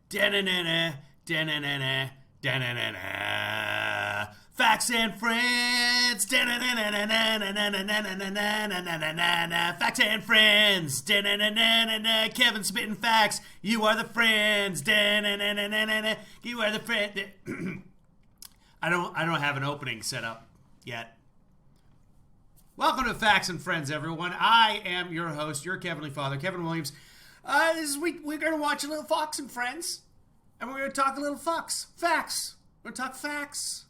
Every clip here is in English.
Da-na-na-na, da-na-na-na, da-na-na-na. Facts and Friends. Da-na-na-na-na-na-na-na-na-na-na-na-na-na-na. Facts and Friends. Da-na-na-na-na-na. Kevin spitting facts. You are the friends. Da-na-na-na-na-na. You are the friend. I don't have an opening set up yet. Welcome to Facts and Friends, everyone. I am your host, your KevinlyFather, Kevin Williams. This week we're going to watch a little Fox and Friends, and we're going to talk a little facts. We're going to talk facts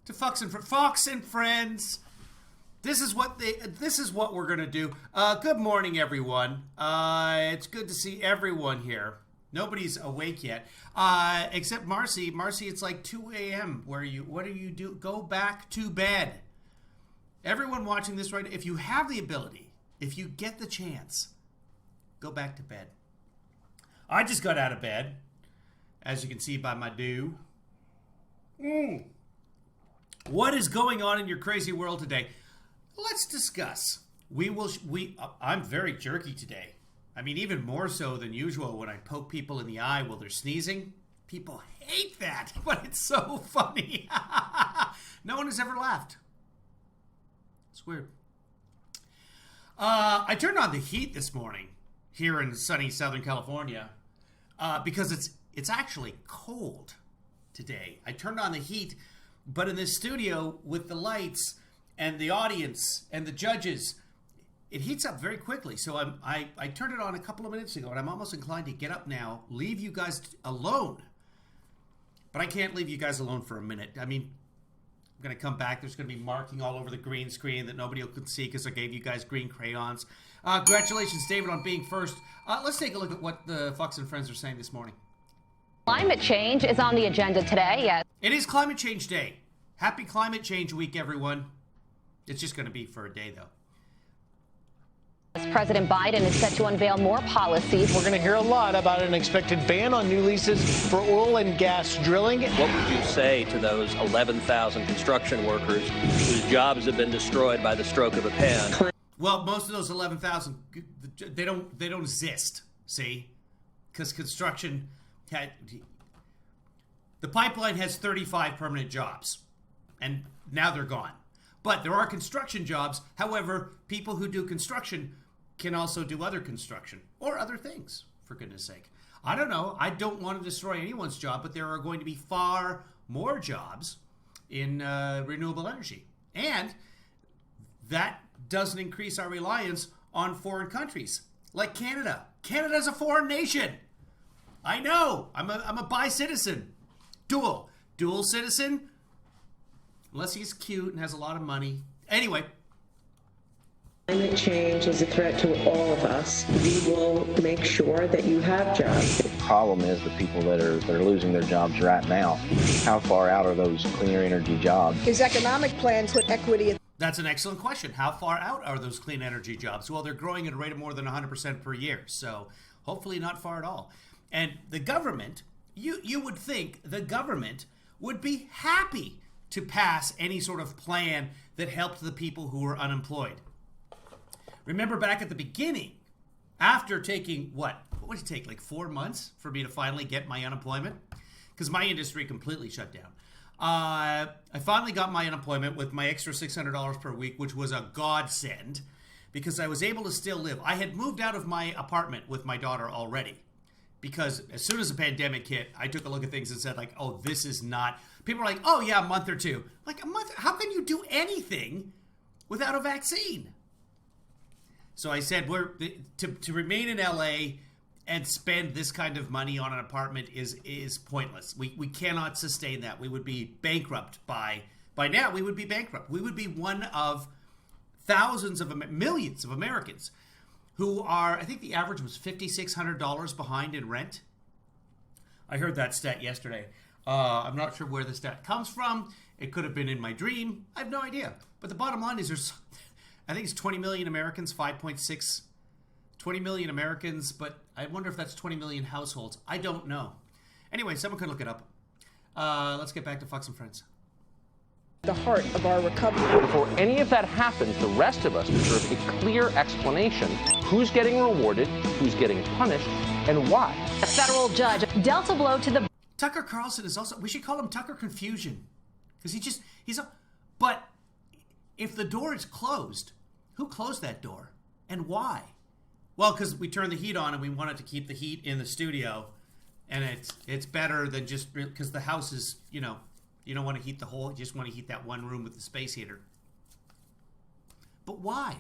to Fox and Friends. This is what we're going to do. Good morning, everyone. It's good to see everyone here. Nobody's awake yet, except Marcy. Marcy, it's like 2 a.m. What do you do? Go back to bed. Everyone watching this right now, if you have the ability, if you get the chance, go back to bed. I just got out of bed, as you can see by my dew. What is going on in your crazy world today? Let's discuss. I'm very jerky today. I mean, even more so than usual when I poke people in the eye while they're sneezing. People hate that, but it's so funny. No one has ever laughed. It's weird. I turned on the heat this morning here in sunny Southern California because it's actually cold today. I turned on the heat, but in this studio with the lights and the audience and the judges, it heats up very quickly. So I turned it on a couple of minutes ago, and I'm almost inclined to get up now, leave you guys alone. But I can't leave you guys alone for a minute. I mean, I'm going to come back. There's going to be marking all over the green screen that nobody can see because I gave you guys green crayons. Congratulations, David, on being first. Let's take a look at what the Fox and Friends are saying this morning. Climate change is on the agenda today. Yes. It is Climate Change Day. Happy Climate Change Week, everyone. It's just going to be for a day, though. President Biden is set to unveil more policies. We're going to hear a lot about an expected ban on new leases for oil and gas drilling. What would you say to those 11,000 construction workers whose jobs have been destroyed by the stroke of a pen? Well, most of those 11,000, they don't exist, see? Because construction the pipeline has 35 permanent jobs, and now they're gone. But there are construction jobs. However, people who do construction can also do other construction or other things, for goodness sake. I don't know. I don't want to destroy anyone's job, but there are going to be far more jobs in renewable energy. And that doesn't increase our reliance on foreign countries like Canada. Canada's a foreign nation. I know. I'm a bi-citizen. Dual citizen. Unless he's cute and has a lot of money. Anyway. Climate change is a threat to all of us. We will make sure that you have jobs. The problem is the people that are losing their jobs right now. How far out are those cleaner energy jobs? His economic plans put equity. That's an excellent question. How far out are those clean energy jobs? Well, they're growing at a rate of more than 100% per year. So hopefully not far at all. And the government, you would think the government would be happy to pass any sort of plan that helped the people who were unemployed. Remember back at the beginning, after taking, what would it take, like 4 months for me to finally get my unemployment? Because my industry completely shut down. I finally got my unemployment with my extra $600 per week, which was a godsend because I was able to still live. I had moved out of my apartment with my daughter already because as soon as the pandemic hit, I took a look at things and said, like, oh, this is not... People are like, oh, yeah, a month or two. Like, a month? How can you do anything without a vaccine? So I said, to remain in LA and spend this kind of money on an apartment is pointless. We cannot sustain that. We would be bankrupt by now. We would be bankrupt. We would be one of millions of Americans who are, I think the average was $5,600 behind in rent. I heard that stat yesterday. I'm not sure where the stat comes from. It could have been in my dream. I have no idea. But the bottom line is I think it's 20 million Americans, 20 million Americans, but I wonder if that's 20 million households. I don't know. Anyway, someone could look it up. Let's get back to Fox and Friends. The heart of our recovery. Before any of that happens, the rest of us deserve a clear explanation. Who's getting rewarded, who's getting punished, and why? A federal judge dealt a blow to the... Tucker Carlson is also, we should call him Tucker Confusion. Because but if the door is closed, who closed that door? And why? Well, because we turned the heat on and we wanted to keep the heat in the studio. And it's better than just, because the house is, you don't want to heat the whole, you just want to heat that one room with the space heater. But why?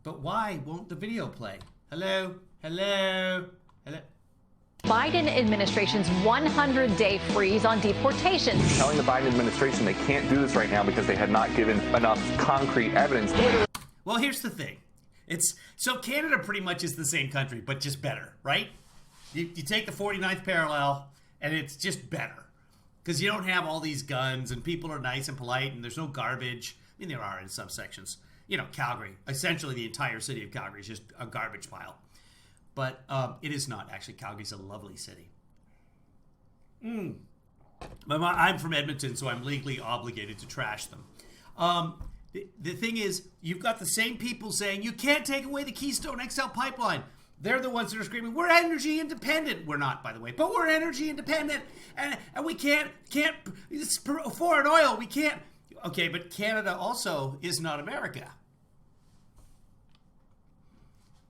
But why won't the video play? Hello? Hello? Hello? Biden administration's 100-day freeze on deportations. Telling the Biden administration they can't do this right now because they had not given enough concrete evidence. Well, here's the thing. So Canada pretty much is the same country, but just better, right? You take the 49th parallel, and it's just better. Because you don't have all these guns, and people are nice and polite, and there's no garbage. I mean, there are in some sections. Calgary, essentially the entire city of Calgary is just a garbage pile. But it is not. Actually, Calgary's a lovely city. But I'm from Edmonton, so I'm legally obligated to trash them. The thing is, you've got the same people saying, you can't take away the Keystone XL pipeline. They're the ones that are screaming, we're energy independent. We're not, by the way, but we're energy independent. And we can't, it's foreign oil, we can't. Okay, but Canada also is not America.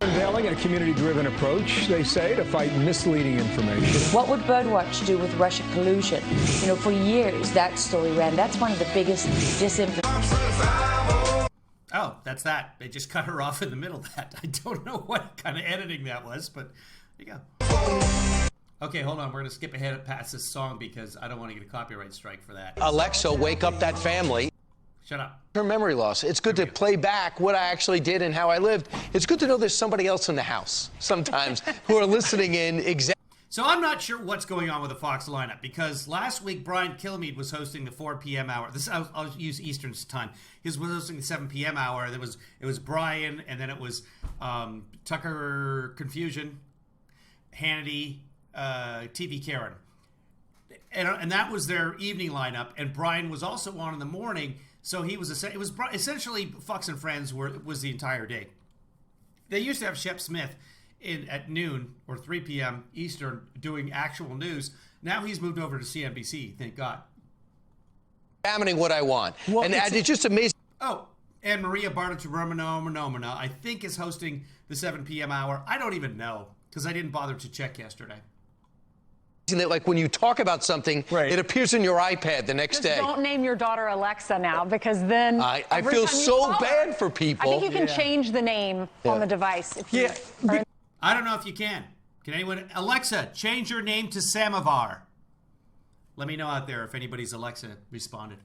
Unveiling a community-driven approach, they say, to fight misleading information. What would Birdwatch do with Russia collusion? For years that story ran. That's one of the biggest disinformation. Oh, that's that. They just cut her off in the middle of that. I don't know what kind of editing that was, but there you go. Okay, hold on. We're going to skip ahead past this song because I don't want to get a copyright strike for that. Alexa, wake up that family. Shut up. Her memory loss. It's good to play back what I actually did and how I lived. It's good to know there's somebody else in the house sometimes who are listening in. So I'm not sure what's going on with the Fox lineup because last week Brian Kilmeade was hosting the 4 p.m. hour. I'll use Eastern time. He was hosting the 7 p.m. hour. It was Brian, and then it was Tucker Confusion, Hannity, TV Karen, and that was their evening lineup. And Brian was also on in the morning. So it was essentially Fox and Friends was the entire day. They used to have Shep Smith at noon or 3 p.m. Eastern doing actual news. Now he's moved over to CNBC, thank God. Examining what I want. Well, and it's just amazing. Oh, and Maria Bartichomomina, I think, is hosting the 7 p.m. hour. I don't even know because I didn't bother to check yesterday. That like when you talk about something, right, it appears in your iPad the next day. Don't name your daughter Alexa now because then I feel so bad for people. I think you can change the name on the device. I don't know if you can. Can anyone? Alexa, change your name to Samovar. Let me know out there if anybody's Alexa responded.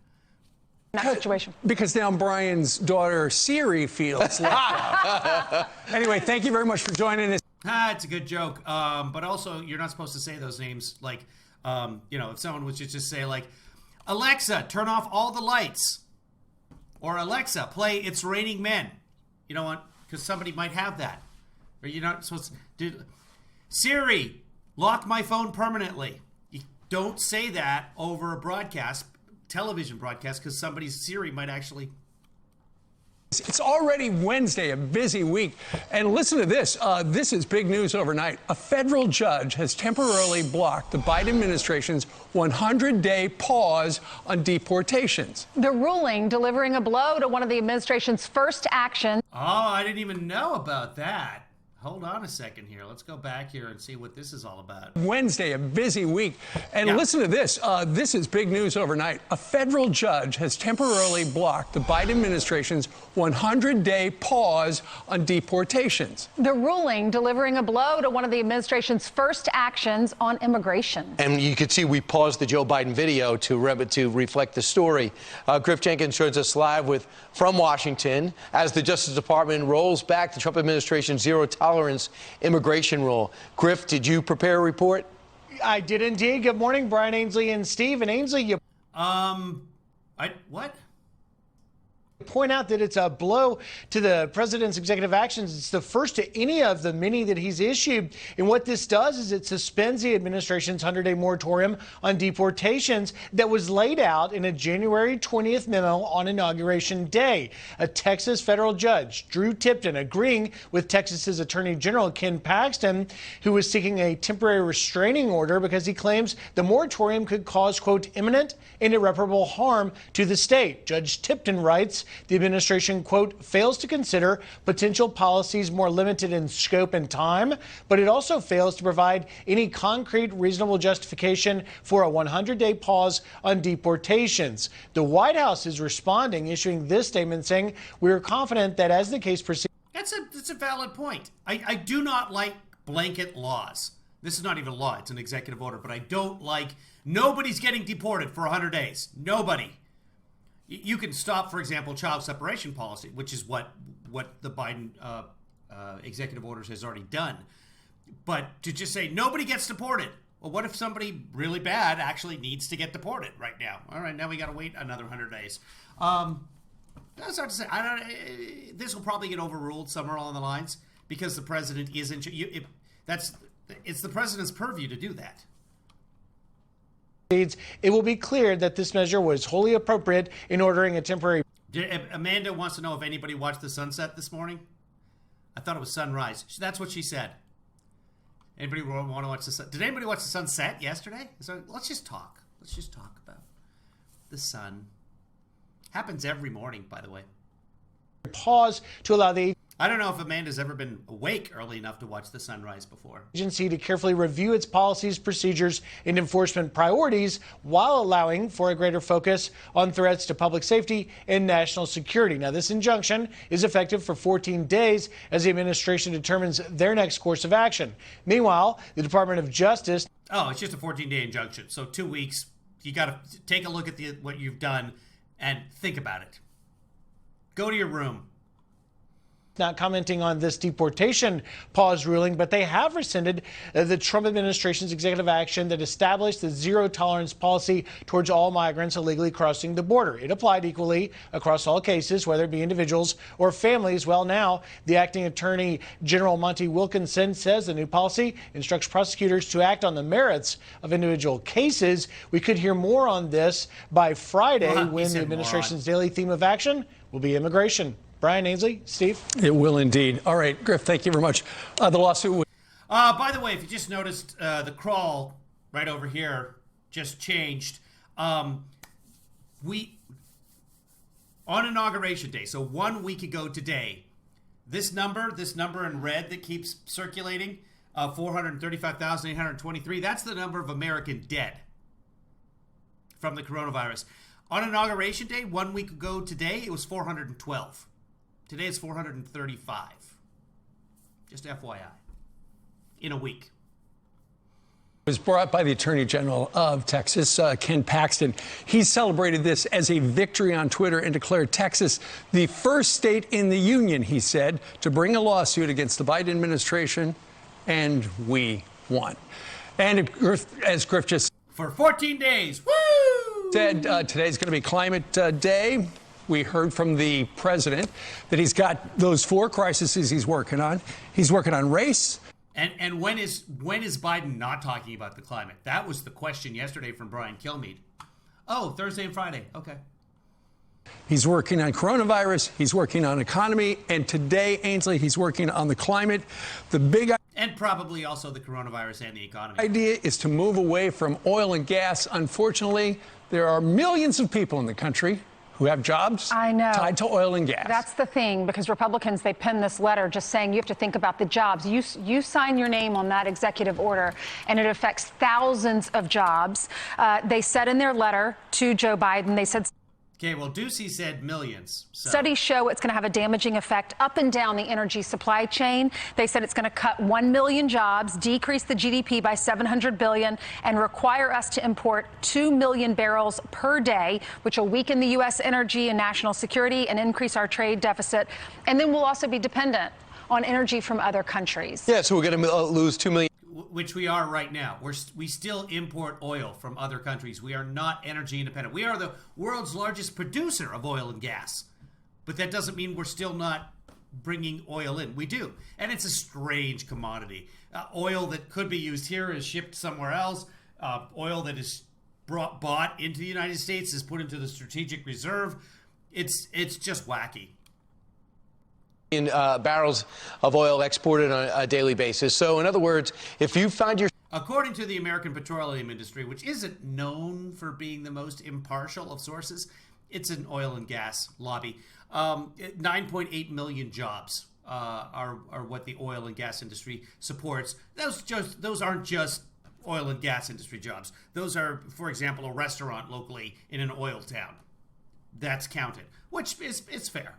That situation. Because now Brian's daughter Siri feels like Anyway, thank you very much for joining us. It's a good joke. But also, you're not supposed to say those names. Like, if someone would just say, like, Alexa, turn off all the lights. Or Alexa, play It's Raining Men. You know what? Because somebody might have that. Or you're not supposed to do... Siri, lock my phone permanently. You don't say that over a television broadcast, because somebody's Siri might actually... It's already Wednesday, a busy week. And listen to this. This is big news overnight. A federal judge has temporarily blocked the Biden administration's 100-day pause on deportations. The ruling delivering a blow to one of the administration's first actions. Oh, I didn't even know about that. Hold on a second here. Let's go back here and see what this is all about. Wednesday, a busy week. And listen to this. This is big news overnight. A federal judge has temporarily blocked the Biden administration's 100-day pause on deportations. The ruling delivering a blow to one of the administration's first actions on immigration. And you can see we paused the Joe Biden video to reflect the story. Griff Jenkins joins us live from Washington as the Justice Department rolls back the Trump administration's zero-tolerance immigration rule. Griff, did you prepare a report? I did indeed. Good morning, Brian, Ainsley, and Steve. And Ainsley, you... What? Point out that it's a blow to the president's executive actions. It's the first to any of the many that he's issued. And what this does is it suspends the administration's 100-day moratorium on deportations that was laid out in a January 20th memo on Inauguration Day. A Texas federal judge, Drew Tipton, agreeing with Texas's Attorney General Ken Paxton, who was seeking a temporary restraining order because he claims the moratorium could cause, quote, imminent and irreparable harm to the state. Judge Tipton writes, the administration, quote, fails to consider potential policies more limited in scope and time, but it also fails to provide any concrete, reasonable justification for a 100-day pause on deportations. The White House is responding, issuing this statement saying, we are confident that as the case proceeds. That's a valid point. I do not like blanket laws. This is not even a law. It's an executive order, but I don't like nobody's getting deported for 100 days. Nobody. You can stop, for example, child separation policy, which is what the Biden executive orders has already done. But to just say nobody gets deported. Well, what if somebody really bad actually needs to get deported right now? All right, now we got to wait another 100 days. That's hard to say. This will probably get overruled somewhere along the lines because the president isn't. It's the president's purview to do that. It will be clear that this measure was wholly appropriate in ordering a temporary. Amanda wants to know if anybody watched the sunset this morning. I thought it was sunrise. That's what she said. Anybody want to watch the sun? Did anybody watch the sunset yesterday? So let's just talk. Let's just talk about the sun. Happens every morning, by the way. Pause to allow the I don't know if Amanda's ever been awake early enough to watch the sunrise before. Agency to carefully review its policies, procedures, and enforcement priorities while allowing for a greater focus on threats to public safety and national security. Now, this injunction is effective for 14 days as the administration determines their next course of action. Meanwhile, the Department of Justice. Oh, it's just a 14-day injunction. So 2 weeks. You got to take a look at what you've done and think about it. Go to your room. Not commenting on this deportation pause ruling, but they have rescinded the Trump administration's executive action that established the zero-tolerance policy towards all migrants illegally crossing the border. It applied equally across all cases, whether it be individuals or families. Well, now, the acting Attorney General Monty Wilkinson says the new policy instructs prosecutors to act on the merits of individual cases. We could hear more on this by Friday when the administration's daily theme of action will be immigration. Brian, Ainsley, Steve? It will indeed. All right, Griff, thank you very much. The lawsuit. By the way, if you just noticed, the crawl right over here just changed. We on Inauguration Day, so 1 week ago today, this number in red that keeps circulating, 435,823, that's the number of American dead from the coronavirus. On Inauguration Day, 1 week ago today, it was 412. Today it's 435. Just FYI. In a week. It was brought by the Attorney General of Texas, Ken Paxton. He celebrated this as a victory on Twitter and declared Texas the first state in the union, he said, to bring a lawsuit against the Biden administration, and we won. And as Griff just for 14 days, woo! Said today's going to be Climate Day. We heard from the president that he's got those 4 crises he's working on. He's working on race. And when is Biden not talking about the climate? That was the question yesterday from Brian Kilmeade. Oh, Thursday and Friday. Okay. He's working on coronavirus. He's working on economy. And today, Ainsley, he's working on the climate. The big and probably also the coronavirus and the economy. Idea is to move away from oil and gas. Unfortunately, there are millions of people in the country who have jobs tied to oil and gas. That's the thing, because Republicans, they penned this letter just saying you have to think about the jobs. You sign your name on that executive order, and it affects thousands of jobs. They said in their letter to Joe Biden, they said... Okay, well, Ducey said millions. So. Studies show it's going to have a damaging effect up and down the energy supply chain. They said it's going to cut 1 million jobs, decrease the GDP by $700 billion, and require us to import 2 million barrels per day, which will weaken the U.S. energy and national security and increase our trade deficit. And then we'll also be dependent on energy from other countries. Yeah, so we're going to lose 2 million. Which we are right now. We still import oil from other countries. We are not energy independent. We are the world's largest producer of oil and gas. But that doesn't mean we're still not bringing oil in. We do. And it's a strange commodity. Oil that could be used here is shipped somewhere else. Oil that is bought into the United States is put into the strategic reserve. It's just wacky. Barrels of oil exported on a daily basis. So, in other words, if you find your... According to the American petroleum industry, which isn't known for being the most impartial of sources, it's an oil and gas lobby. 9.8 million jobs are what the oil and gas industry supports. Those aren't just oil and gas industry jobs. Those are, for example, a restaurant locally in an oil town. That's counted, which is fair.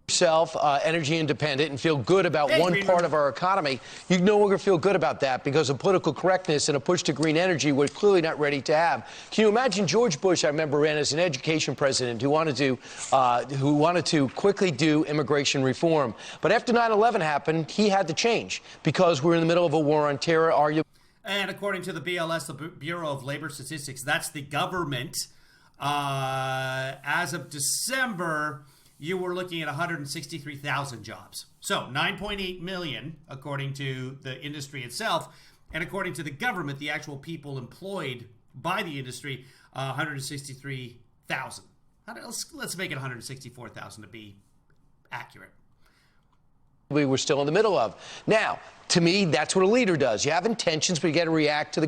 Yourself energy independent and feel good about one part of our economy, you no longer feel good about that because of political correctness and a push to green energy we're clearly not ready to have. Can you imagine George Bush, I remember, ran as an education president who wanted to quickly do immigration reform. But after 9/11 happened, he had to change because we're in the middle of a war on terror. And according to the BLS, the Bureau of Labor Statistics, that's the government, as of December, you were looking at 163,000 jobs. So 9.8 million, according to the industry itself. And according to the government, the actual people employed by the industry, 163,000. Let's make it 164,000 to be accurate. We were still in the middle of. Now, to me, that's what a leader does. You have intentions, but you got to react to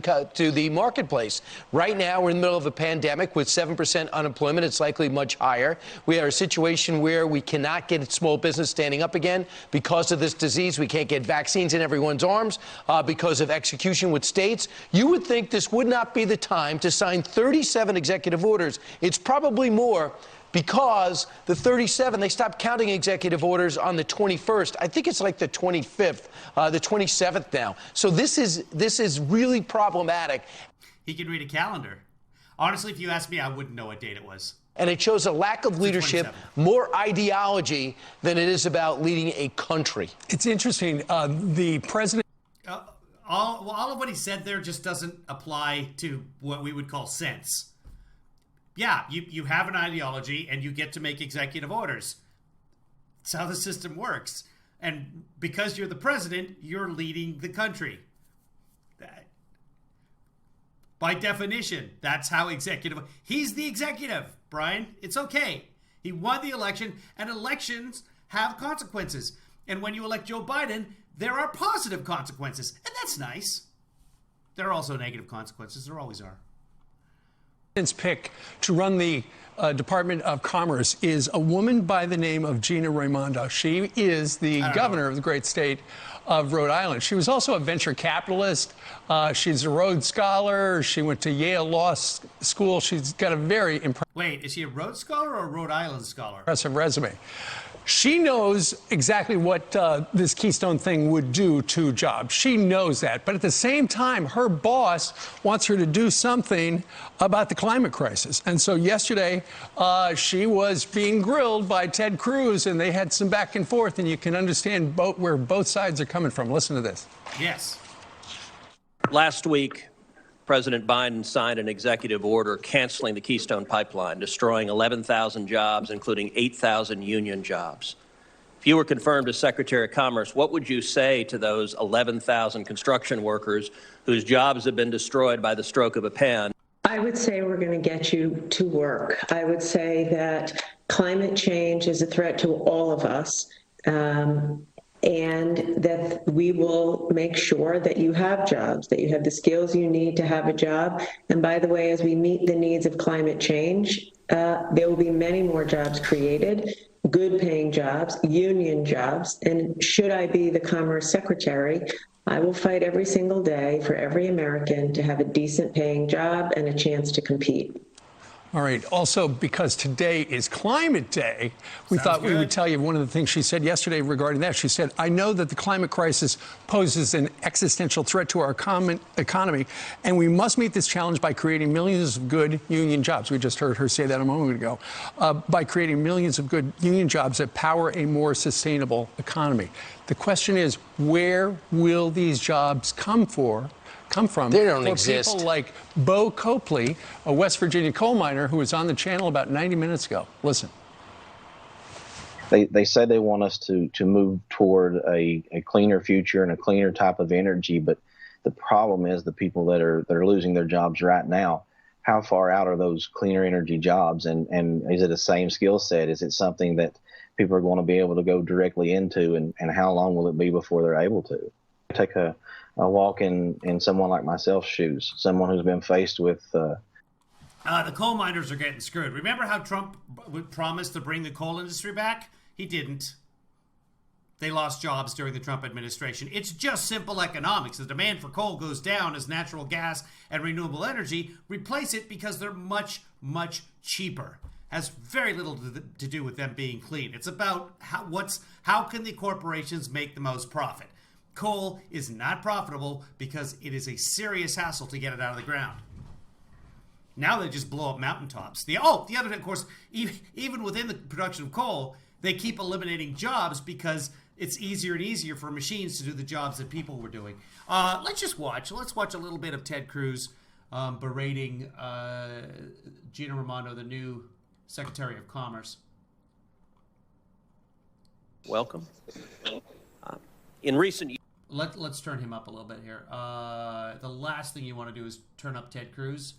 the marketplace. Right now, we're in the middle of a pandemic with 7% unemployment. It's likely much higher. We are in a situation where we cannot get small business standing up again because of this disease. We can't get vaccines in everyone's arms because of execution with states. You would think this would not be the time to sign 37 executive orders. It's probably more, because the 37, they stopped counting executive orders on the 21st. I think it's like the 25th, the 27th now. So this is really problematic. He can read a calendar. Honestly, if you ask me, I wouldn't know what date it was. And it shows a lack of leadership, more ideology than it is about leading a country. It's interesting. The president... all of what he said there just doesn't apply to what we would call sense. Yeah, you have an ideology and you get to make executive orders. That's how the system works. And because you're the president, you're leading the country. By definition, that's how he's the executive, Brian. It's okay. He won the election, and elections have consequences. And when you elect Joe Biden, there are positive consequences. And that's nice. There are also negative consequences. There always are. Pick to run the Department of Commerce is a woman by the name of Gina Raimondo. She is the governor of the great state of Rhode Island. She was also a venture capitalist. She's a Rhodes Scholar. She went to Yale Law School. She's got a very impressive... Wait, is she a Rhodes Scholar or a Rhode Island Scholar? Impressive resume. She knows exactly what this Keystone thing would do to jobs. She knows that. But at the same time, her boss wants her to do something about the climate crisis. And so yesterday, she was being grilled by Ted Cruz, and they had some back and forth, and you can understand where both sides are coming from. Listen to this. Yes. Last week, President Biden signed an executive order canceling the Keystone Pipeline, destroying 11,000 jobs, including 8,000 union jobs. If you were confirmed as Secretary of Commerce, what would you say to those 11,000 construction workers whose jobs have been destroyed by the stroke of a pen? I would say we're going to get you to work. I would say that climate change is a threat to all of us. And that we will make sure that you have jobs, that you have the skills you need to have a job. And by the way, as we meet the needs of climate change, there will be many more jobs created, good paying jobs, union jobs. And should I be the Commerce Secretary, I will fight every single day for every American to have a decent paying job and a chance to compete. All right. Also, because today is Climate Day, we thought we would tell you one of the things she said yesterday regarding that. She said, I know that the climate crisis poses an existential threat to our economy, and we must meet this challenge by creating millions of good union jobs. We just heard her say that a moment ago. By creating millions of good union jobs that power a more sustainable economy. The question is, where will these jobs come from? They don't exist. People like Bo Copley, a West Virginia coal miner who was on the channel about 90 minutes ago. Listen. They say they want us to move toward a cleaner future and a cleaner type of energy, but the problem is the people that are losing their jobs right now. How far out are those cleaner energy jobs, and is it the same skill set? Is it something that people are going to be able to go directly into, and how long will it be before they're able to? Take a walk in someone like myself's shoes, someone who's been faced with the coal miners are getting screwed. Remember how Trump promised to bring the coal industry back? He didn't. They lost jobs during the Trump administration. It's just simple economics. The demand for coal goes down as natural gas and renewable energy replace it because they're much, much cheaper. Has very little to do with them being clean. It's about how can the corporations make the most profit. Coal is not profitable because it is a serious hassle to get it out of the ground. Now they just blow up mountaintops. The other thing, of course, even within the production of coal, they keep eliminating jobs because it's easier and easier for machines to do the jobs that people were doing. Let's watch a little bit of Ted Cruz berating Gina Raimondo, the new Secretary of Commerce. Welcome. In recent years, let's turn him up a little bit here. The last thing you want to do is turn up Ted Cruz.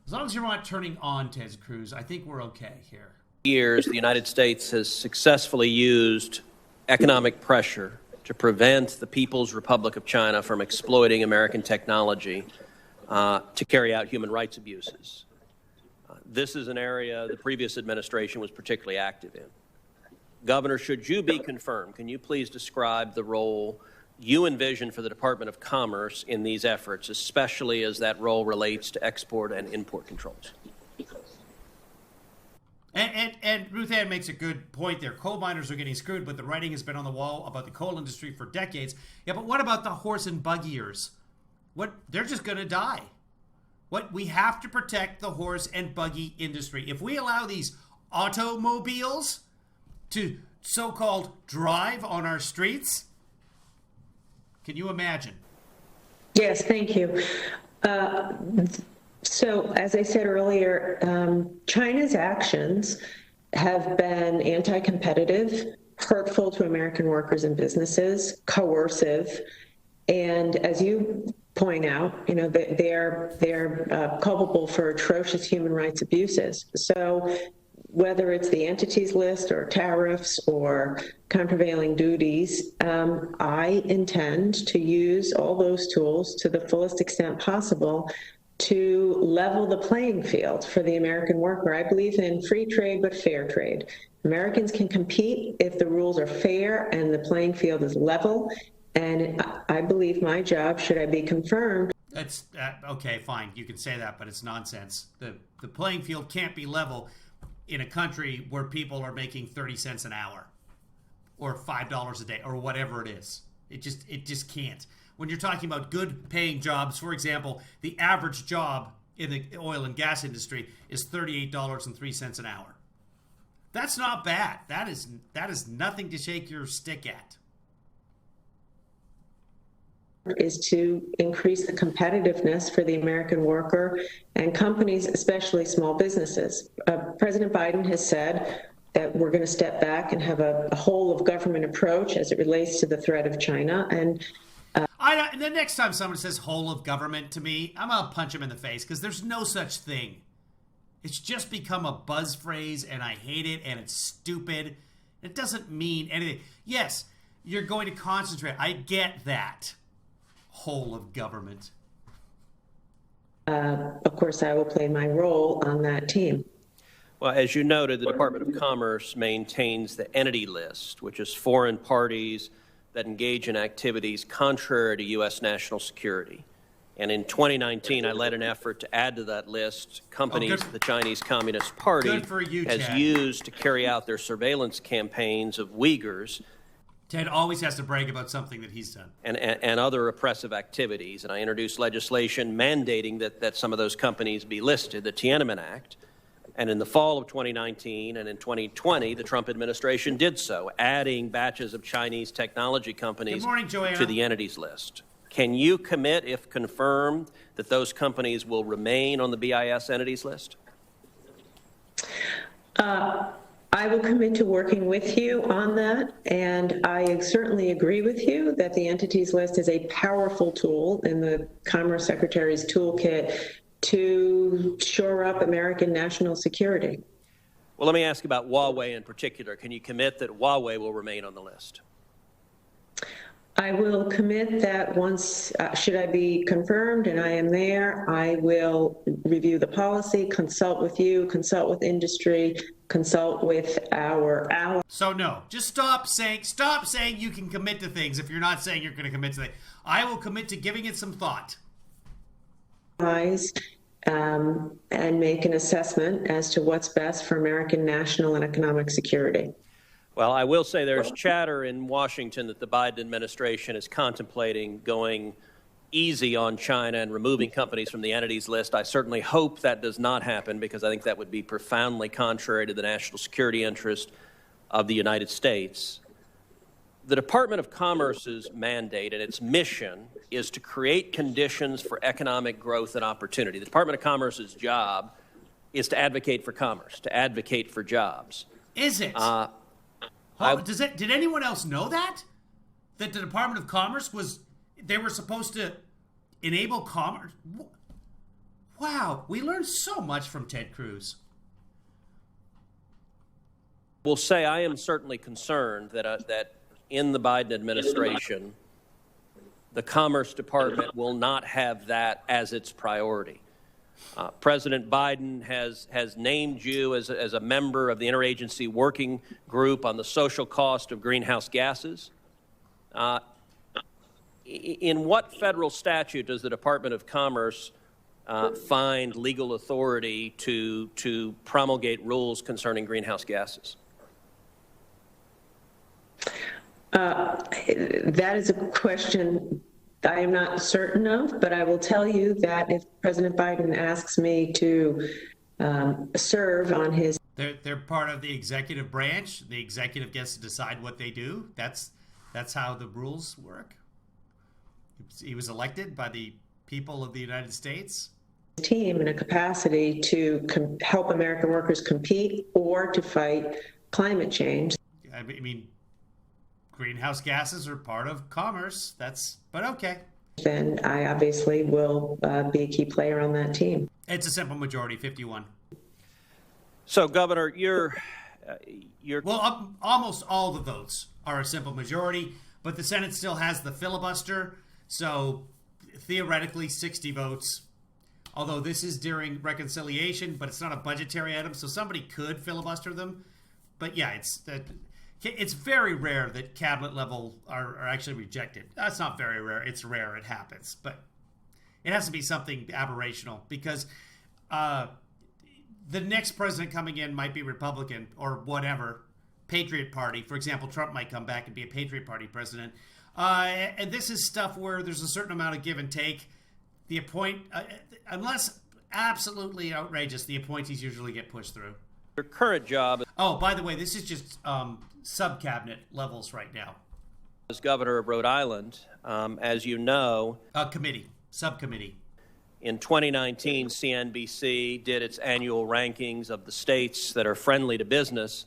As long as you're not turning on Ted Cruz, I think we're okay here. Years, the United States has successfully used economic pressure to prevent the People's Republic of China from exploiting American technology to carry out human rights abuses. This is an area the previous administration was particularly active in. Governor, should you be confirmed, can you please describe the role you envision for the Department of Commerce in these efforts, especially as that role relates to export and import controls? And Ruth Ann makes a good point there. Coal miners are getting screwed, but the writing has been on the wall about the coal industry for decades. Yeah, but what about the horse and buggiers? They're just going to die. We have to protect the horse and buggy industry. If we allow these automobiles to so-called drive on our streets, can you imagine? Yes, thank you. So, as I said earlier, China's actions have been anti-competitive, hurtful to American workers and businesses, coercive, and as you point out, they're culpable for atrocious human rights abuses. So, whether it's the entities list or tariffs or countervailing duties, I intend to use all those tools to the fullest extent possible to level the playing field for the American worker. I believe in free trade, but fair trade. Americans can compete if the rules are fair and the playing field is level. And I believe my job, should I be confirmed. That's okay, fine. You can say that, but it's nonsense. The playing field can't be level in a country where people are making 30 cents an hour or $5 a day or whatever it is. It just can't. When you're talking about good paying jobs, for example, the average job in the oil and gas industry is $38.03 an hour. That's not bad. That is nothing to shake your stick at. Is to increase the competitiveness for the American worker and companies, especially small businesses. President Biden has said that we're going to step back and have a whole of government approach as it relates to the threat of China. And the next time someone says whole of government to me, I'm going to punch him in the face because there's no such thing. It's just become a buzz phrase and I hate it and it's stupid. It doesn't mean anything. Yes, you're going to concentrate. I get that. Whole of government. Of course, I will play my role on that team. Well, as you noted, the Department of Commerce maintains the entity list, which is foreign parties that engage in activities contrary to U.S. national security. And in 2019, I led an effort to add to that list companies the Chinese Communist Party has used to carry out their surveillance campaigns of Uyghurs. Ted always has to brag about something that he's done. And other oppressive activities. And I introduced legislation mandating that some of those companies be listed, the Tiananmen Act. And in the fall of 2019 and in 2020, the Trump administration did so, adding batches of Chinese technology companies to the entities list. Can you commit, if confirmed, that those companies will remain on the BIS entities list? I I will commit to working with you on that, and I certainly agree with you that the entities list is a powerful tool in the Commerce Secretary's toolkit to shore up American national security. Well, let me ask about Huawei in particular. Can you commit that Huawei will remain on the list? I will commit that once, should I be confirmed and I am there, I will review the policy, consult with you, consult with industry, consult with our allies. So no, just stop saying you can commit to things if you're not saying you're going to commit to things. I will commit to giving it some thought. And make an assessment as to what's best for American national and economic security. Well, I will say there's chatter in Washington that the Biden administration is contemplating going easy on China and removing companies from the entities list. I certainly hope that does not happen, because I think that would be profoundly contrary to the national security interest of the United States. The Department of Commerce's mandate and its mission is to create conditions for economic growth and opportunity. The Department of Commerce's job is to advocate for commerce, to advocate for jobs. Is it? Did anyone else know that? That the Department of Commerce they were supposed to enable commerce? Wow, we learned so much from Ted Cruz. Will say I am certainly concerned that in the Biden administration, the Commerce Department will not have that as its priority. President Biden has named you as a member of the interagency working group on the social cost of greenhouse gases. In what federal statute does the Department of Commerce find legal authority to promulgate rules concerning greenhouse gases? That is a question I am not certain of, but I will tell you that if President Biden asks me to serve on his... They're part of the executive branch. The executive gets to decide what they do. That's how the rules work. He was elected by the people of the United States. Team in a capacity to help American workers compete or to fight climate change. I mean, greenhouse gases are part of commerce. But okay. Then I obviously will be a key player on that team. It's a simple majority, 51. So, Governor, you're well, almost all the votes are a simple majority, but the Senate still has the filibuster. So theoretically, 60 votes. Although this is during reconciliation, but it's not a budgetary item, so somebody could filibuster them. But yeah, it's very rare that cabinet level are actually rejected. That's not very rare. It's rare. It happens. But it has to be something aberrational, because the next president coming in might be Republican or whatever, Patriot Party. For example, Trump might come back and be a Patriot Party president. And this is stuff where there's a certain amount of give and take. Unless absolutely outrageous, the appointees usually get pushed through. Your current job... Oh, by the way, this is just sub-cabinet levels right now. As governor of Rhode Island, as you know... Subcommittee. In 2019, CNBC did its annual rankings of the states that are friendly to business,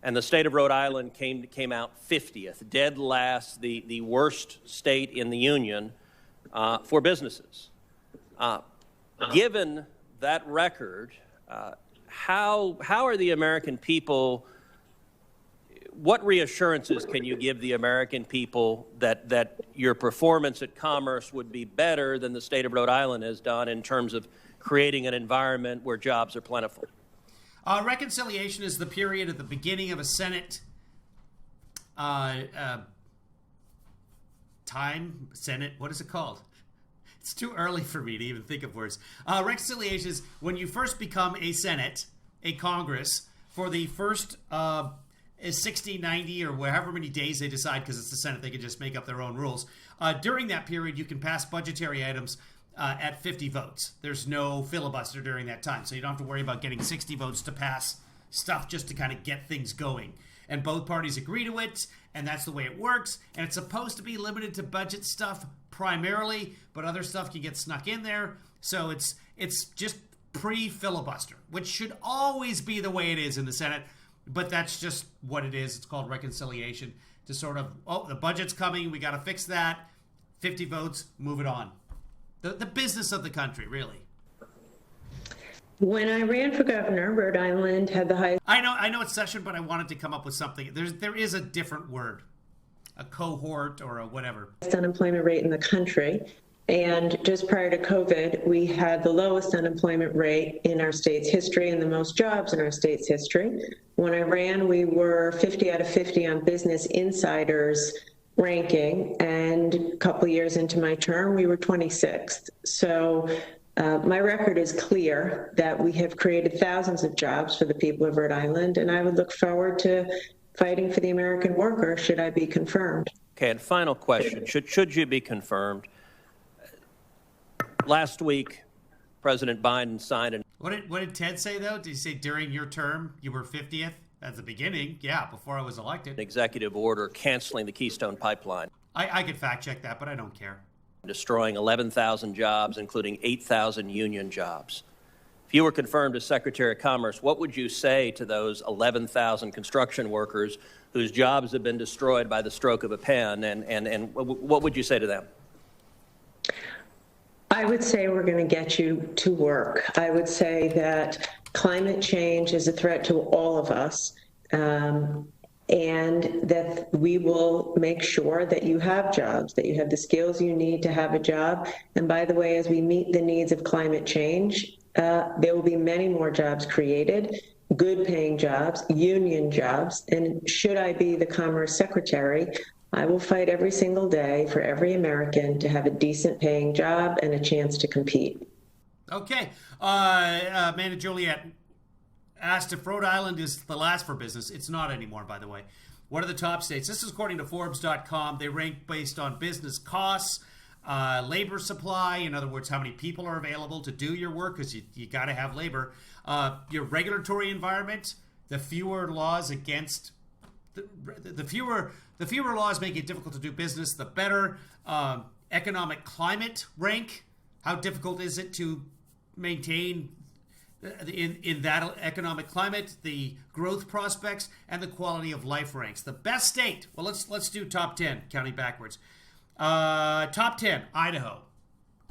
and the state of Rhode Island came out 50th, dead last, the worst state in the union for businesses. Given that record, how are the American people, what reassurances can you give the American people that your performance at commerce would be better than the state of Rhode Island has done in terms of creating an environment where jobs are plentiful? Reconciliation is the period at the beginning of a Senate Senate, what is it called? It's too early for me to even think of words. Reconciliation is when you first become a Senate, a Congress, for the first 60, 90, or however many days they decide, because it's the Senate, they can just make up their own rules. During that period, you can pass budgetary items at 50 votes. There's no filibuster during that time, so you don't have to worry about getting 60 votes to pass stuff just to kind of get things going. And both parties agree to it, and that's the way it works. And it's supposed to be limited to budget stuff primarily, but other stuff can get snuck in there. So it's just pre-filibuster, which should always be the way it is in the Senate. But that's just what it is. It's called reconciliation to sort of, the budget's coming. We got to fix that. 50 votes, move it on. The business of the country, really. When I ran for governor, Rhode Island had the highest. I know it's session, but I wanted to come up with something. There is a different word, a cohort or a whatever. Unemployment rate in the country. And just prior to COVID, we had the lowest unemployment rate in our state's history and the most jobs in our state's history. When I ran, we were 50 out of 50 on Business Insider's ranking. And a couple years into my term, we were 26th. So my record is clear that we have created thousands of jobs for the people of Rhode Island. And I would look forward to fighting for the American worker should I be confirmed. Okay, and final question. Should you be confirmed? Last week, President Biden signed an... What did Ted say, though? Did he say during your term you were 50th? At the beginning, yeah, before I was elected. executive order canceling the Keystone Pipeline. I could fact check that, but I don't care. Destroying 11,000 jobs, including 8,000 union jobs. If you were confirmed as Secretary of Commerce, what would you say to those 11,000 construction workers whose jobs have been destroyed by the stroke of a pen, and what would you say to them? I would say we're going to get you to work. I would say that climate change is a threat to all of us, and that we will make sure that you have jobs, that you have the skills you need to have a job. And by the way, as we meet the needs of climate change, there will be many more jobs created, good paying jobs, union jobs. And should I be the Commerce Secretary, I will fight every single day for every American to have a decent paying job and a chance to compete. Okay. Amanda Joliet asked if Rhode Island is the last for business. It's not anymore, by the way. What are the top states? This is according to Forbes.com. They rank based on business costs, labor supply, in other words, how many people are available to do your work, because you got to have labor, your regulatory environment, the fewer laws against... The fewer laws make it difficult to do business, the better. Economic climate rank. How difficult is it to maintain in that economic climate, the growth prospects, and the quality of life ranks. The best state. Well, let's do top 10, counting backwards. Top 10, Idaho.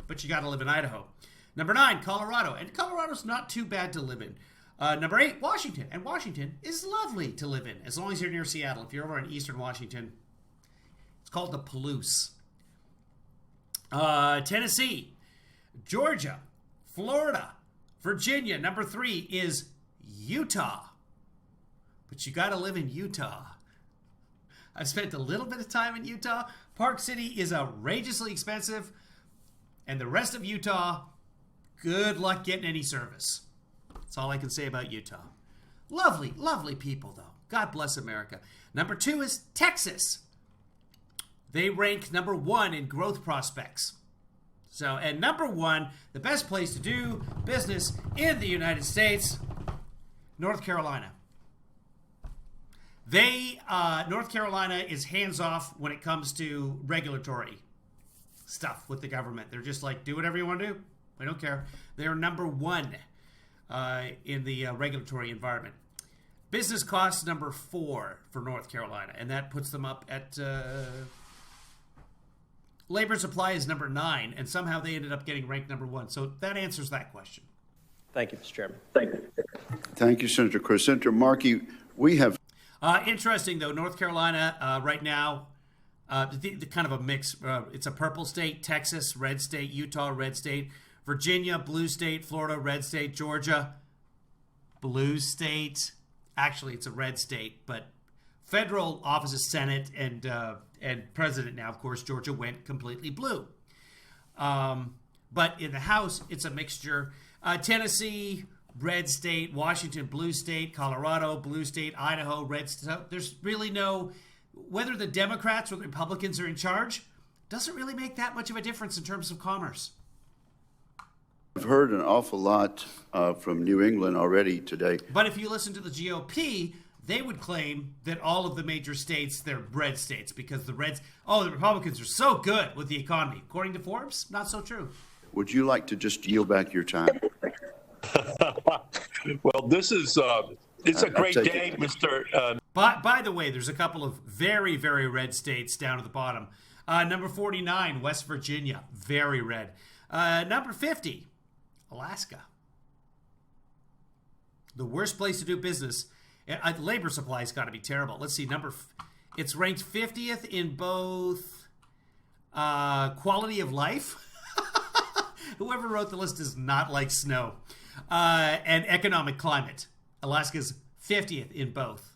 But you got to live in Idaho. Number 9, Colorado. And Colorado's not too bad to live in. Number 8, Washington. And Washington is lovely to live in, as long as you're near Seattle. If you're over in eastern Washington, it's called the Palouse. Tennessee, Georgia, Florida, Virginia. Number 3 is Utah. But you got to live in Utah. I've spent a little bit of time in Utah. Park City is outrageously expensive. And the rest of Utah, good luck getting any service. That's all I can say about Utah. Lovely, lovely people, though. God bless America. Number 2 is Texas. They rank number 1 in growth prospects. So, and number 1, the best place to do business in the United States, North Carolina. North Carolina is hands-off when it comes to regulatory stuff with the government. They're just like, do whatever you want to do. We don't care. They're number 1 in the regulatory environment. Business costs number 4 for North Carolina, and that puts them up at labor supply is number 9, and somehow they ended up getting ranked number 1. So that answers that question. Thank you, Mr. Chairman. Thank you. Thank you, Senator Chris. Senator Markey, we have... interesting, though, North Carolina right now, the kind of a mix. It's a purple state, Texas, red state, Utah, red state, Virginia, blue state, Florida, red state, Georgia, blue state. Actually, it's a red state, but federal offices, Senate, and president now, of course, Georgia went completely blue. But in the House, it's a mixture. Tennessee, red state, Washington, blue state, Colorado, blue state, Idaho, red state. There's really no, whether the Democrats or the Republicans are in charge, doesn't really make that much of a difference in terms of commerce. I've heard an awful lot from New England already today. But if you listen to the GOP, they would claim that all of the major states, they're red states because the Republicans are so good with the economy. According to Forbes, not so true. Would you like to just yield back your time? Well, this is It's a great day, Mr. By the way, there's a couple of very, very red states down at the bottom. Number 49, West Virginia, very red. Number 50, Alaska. The worst place to do business. Labor supply's got to be terrible. Let's see, it's ranked 50th in both quality of life. Whoever wrote the list does not like snow. And economic climate. Alaska's 50th in both.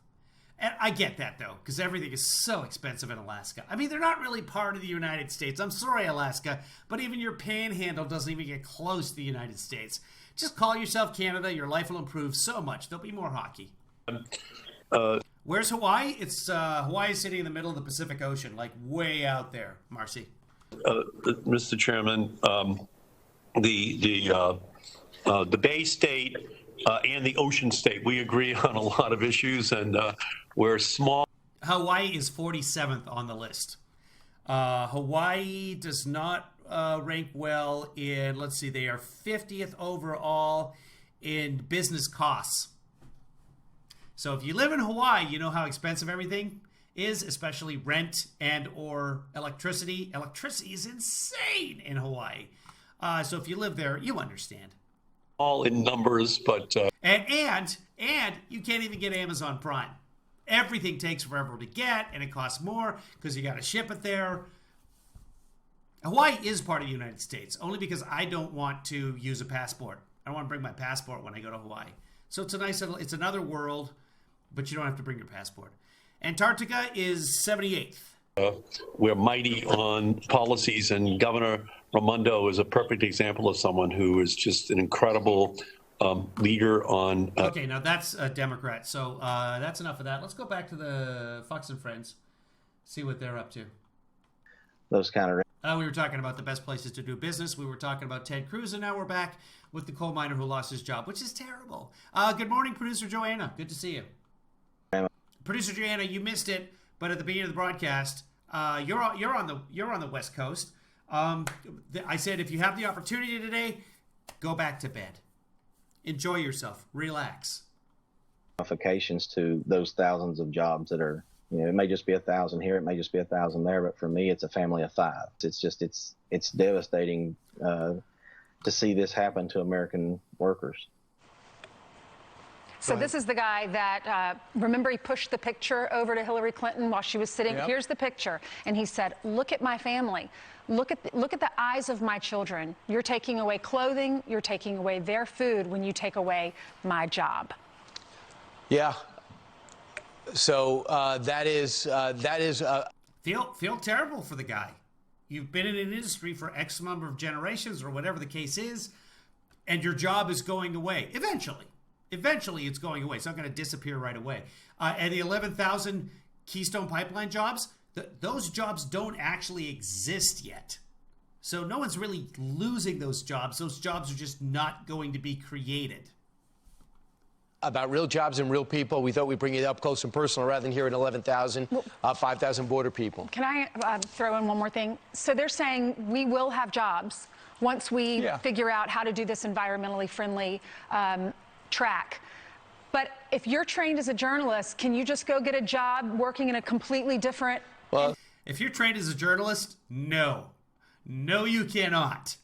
And I get that, though, because everything is so expensive in Alaska. I mean, they're not really part of the United States. I'm sorry, Alaska, but even your panhandle doesn't even get close to the United States. Just call yourself Canada. Your life will improve so much. There'll be more hockey. Where's Hawaii? Hawaii is sitting in the middle of the Pacific Ocean, like way out there. Marcy. Mr. Chairman, the Bay State and the Ocean State, we agree on a lot of issues, and we're small. Hawaii is 47th on the list. Hawaii does not rank well in, let's see, they are 50th overall in business costs. So if you live in Hawaii, you know how expensive everything is, especially rent and or electricity. Electricity is insane in Hawaii. So if you live there, you understand. All in numbers, but and you can't even get Amazon Prime. Everything takes forever to get, and it costs more because you got to ship it there. Hawaii is part of the United States only because I don't want to use a passport. I don't want to bring my passport when I go to Hawaii. So it's another world, but you don't have to bring your passport. Antarctica is 78th. We're mighty on policies, and Governor Raimondo is a perfect example of someone who is just an incredible leader on... Okay, now that's a Democrat, so that's enough of that. Let's go back to the Fox and Friends, see what they're up to. Those kind of... we were talking about the best places to do business. We were talking about Ted Cruz, and now we're back with the coal miner who lost his job, which is terrible. Good morning, Producer Joanna. Good to see you. Producer Joanna, you missed it, but at the beginning of the broadcast, you're on the West Coast. I said if you have the opportunity today, go back to bed. Enjoy yourself. Relax. Ramifications to those thousands of jobs that are, it may just be 1,000 here, it may just be 1,000 there, but for me, it's a family of 5. It's devastating to see this happen to American workers. So this is the guy that, remember he pushed the picture over to Hillary Clinton while she was sitting? Yep. Here's the picture. And he said, look at my family. Look at the eyes of my children. You're taking away clothing. You're taking away their food when you take away my job. Yeah. So that is feel terrible for the guy. You've been in an industry for X number of generations or whatever the case is, and your job is going away eventually. Eventually, it's going away. It's not going to disappear right away. And the 11,000 Keystone Pipeline jobs, those jobs don't actually exist yet. So no one's really losing those jobs. Those jobs are just not going to be created. About real jobs and real people, we thought we'd bring it up close and personal rather than here at 11,000, 5,000 border people. Can I throw in one more thing? So they're saying we will have jobs once we figure out how to do this environmentally friendly track. But if you're trained as a journalist, can you just go get a job working in a completely different... Well, if you're trained as a journalist, no. No, you cannot.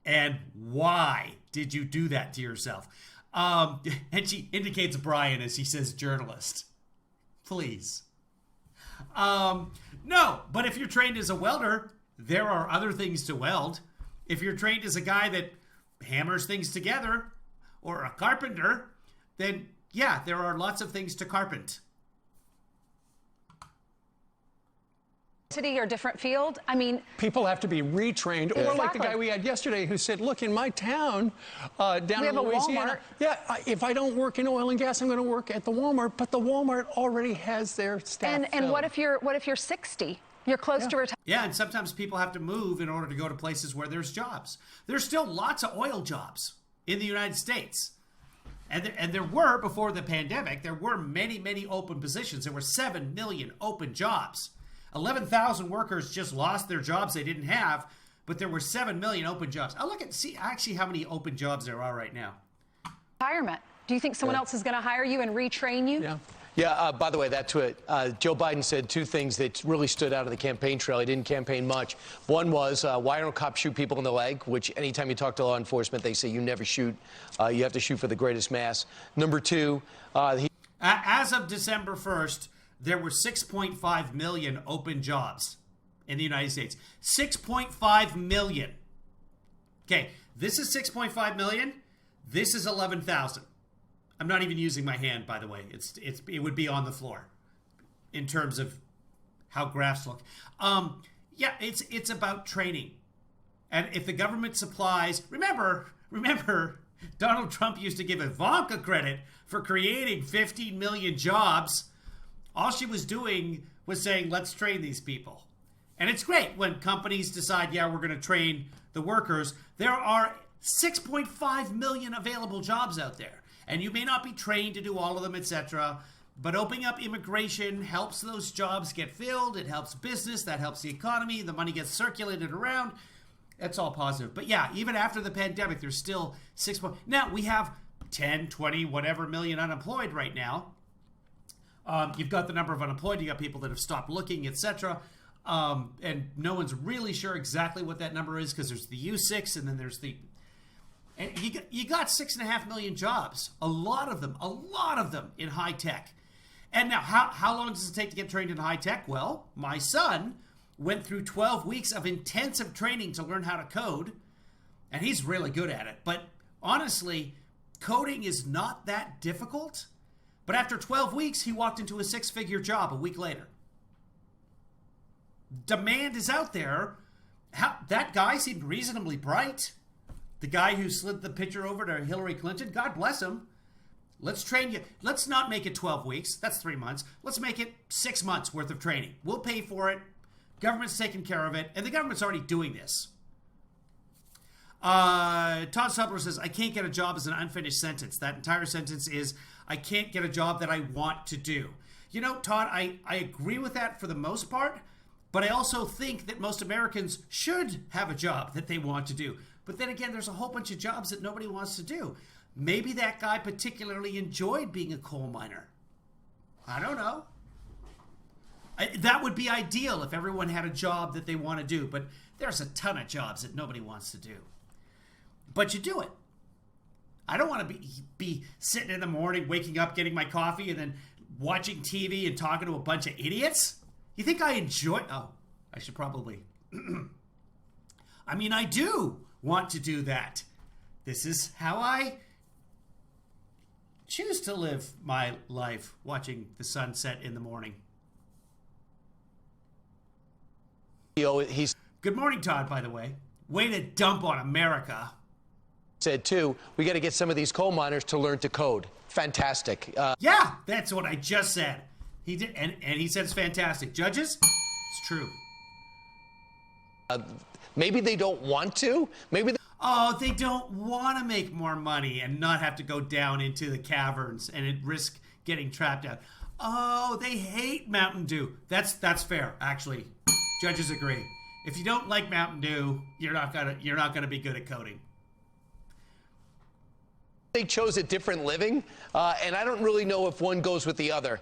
And why did you do that to yourself? And she indicates Brian as she says journalist. Please. No, but if you're trained as a welder, there are other things to weld. If you're trained as a guy that hammers things together, or a carpenter, then yeah, there are lots of things to carpent. Or different field. I mean, people have to be retrained, or like the guy we had yesterday who said, "Look, in my town, down in Louisiana, if I don't work in oil and gas, I'm going to work at the Walmart." But the Walmart already has their staff. And what if you're 60? You're close to retirement. Yeah, and sometimes people have to move in order to go to places where there's jobs. There's still lots of oil jobs in the United States. And there were, before the pandemic, there were many, many open positions. There were 7 million open jobs. 11,000 workers just lost their jobs they didn't have, but there were 7 million open jobs. See actually how many open jobs there are right now. Retirement. Do you think someone else is going to hire you and retrain you? Yeah. Yeah, by the way, that's what Joe Biden said. Two things that really stood out of the campaign trail. He didn't campaign much. One was, why don't cops shoot people in the leg, which anytime you talk to law enforcement, they say you never shoot. You have to shoot for the greatest mass. Number two, as of December 1st, there were 6.5 million open jobs in the United States. 6.5 million. Okay, this is 6.5 million. This is 11,000. I'm not even using my hand, by the way. It would be on the floor in terms of how graphs look. Yeah, it's about training. And if the government supplies, remember, Donald Trump used to give Ivanka credit for creating 15 million jobs. All she was doing was saying, let's train these people. And it's great when companies decide, yeah, we're going to train the workers. There are 6.5 million available jobs out there. And you may not be trained to do all of them, etc. But opening up immigration helps those jobs get filled. It helps business. That helps the economy. The money gets circulated around. That's all positive. But yeah, even after the pandemic, there's still 6. Now, we have 10, 20, whatever million unemployed right now. You've got the number of unemployed. You got people that have stopped looking, etc. And no one's really sure exactly what that number is because there's the U6 and then there's the... And you got 6.5 million jobs, a lot of them in high tech. And now, how long does it take to get trained in high tech? Well, my son went through 12 weeks of intensive training to learn how to code, and he's really good at it. But honestly, coding is not that difficult. But after 12 weeks, he walked into a 6-figure job a week later. Demand is out there. That guy seemed reasonably bright. The guy who slid the picture over to Hillary Clinton, God bless him. Let's train you. Let's not make it 12 weeks. That's 3 months. Let's make it 6 months worth of training. We'll pay for it. Government's taking care of it. And the government's already doing this. Todd Subler says, I can't get a job is an unfinished sentence. That entire sentence is, I can't get a job that I want to do. You know, Todd, I agree with that for the most part. But I also think that most Americans should have a job that they want to do. But then again, there's a whole bunch of jobs that nobody wants to do. Maybe that guy particularly enjoyed being a coal miner. I don't know. That would be ideal if everyone had a job that they want to do. But there's a ton of jobs that nobody wants to do. But you do it. I don't want to be sitting in the morning, waking up, getting my coffee, and then watching TV and talking to a bunch of idiots. You think I enjoy... Oh, I should probably... I mean, I do want to do that. This is how I choose to live my life, watching the sun set in the morning. Good morning, Todd, by the way. Way to dump on America. Said, too, we got to get some of these coal miners to learn to code. Fantastic. Yeah, that's what I just said. He did, and he said it's fantastic. Judges, it's true. Maybe they don't want to. They don't want to make more money and not have to go down into the caverns and risk getting trapped out. Oh, they hate Mountain Dew. That's fair, actually. Judges agree. If you don't like Mountain Dew, you're not gonna be good at coding. They chose a different living, and I don't really know if one goes with the other.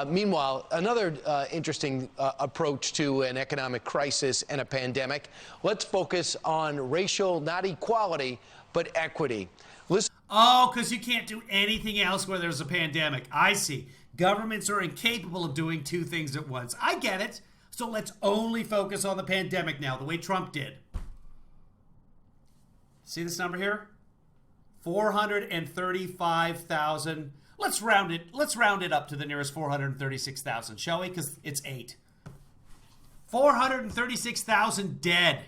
Meanwhile, another interesting approach to an economic crisis and a pandemic. Let's focus on racial, not equality, but equity. Because you can't do anything else where there's a pandemic. I see. Governments are incapable of doing two things at once. I get it. So let's only focus on the pandemic now, the way Trump did. See this number here? 435,000. Let's round it up to the nearest 436,000, shall we? Because it's 8. 436,000 dead.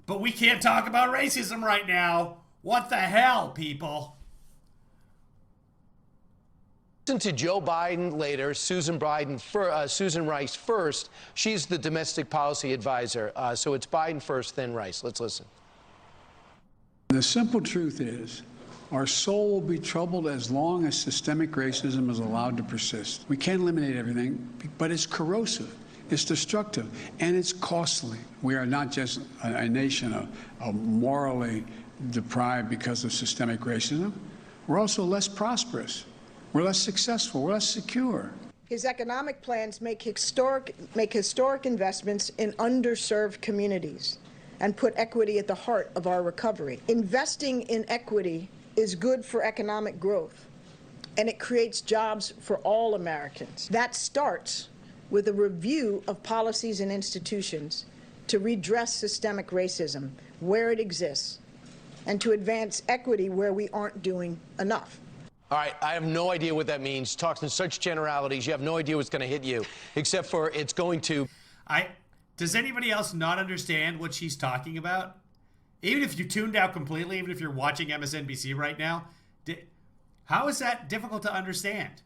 But we can't talk about racism right now. What the hell, people? Listen to Joe Biden later, Susan Rice first. She's the domestic policy advisor. So it's Biden first, then Rice. Let's listen. The simple truth is, our soul will be troubled as long as systemic racism is allowed to persist. We can't eliminate everything, but it's corrosive, it's destructive, and it's costly. We are not just a nation morally deprived because of systemic racism. we're also less prosperous. We're less successful. We're less secure. His economic plans make historic investments in underserved communities and put equity at the heart of our recovery. Investing in equity is good for economic growth, and it creates jobs for all Americans. That starts with a review of policies and institutions to redress systemic racism where it exists and to advance equity where we aren't doing enough. All right, I have no idea what that means. Talks in such generalities. You have no idea what's going to hit you, except for it's going to. Does anybody else not understand what she's talking about? Even if you tuned out completely, even if you're watching MSNBC right now, how is that difficult to understand?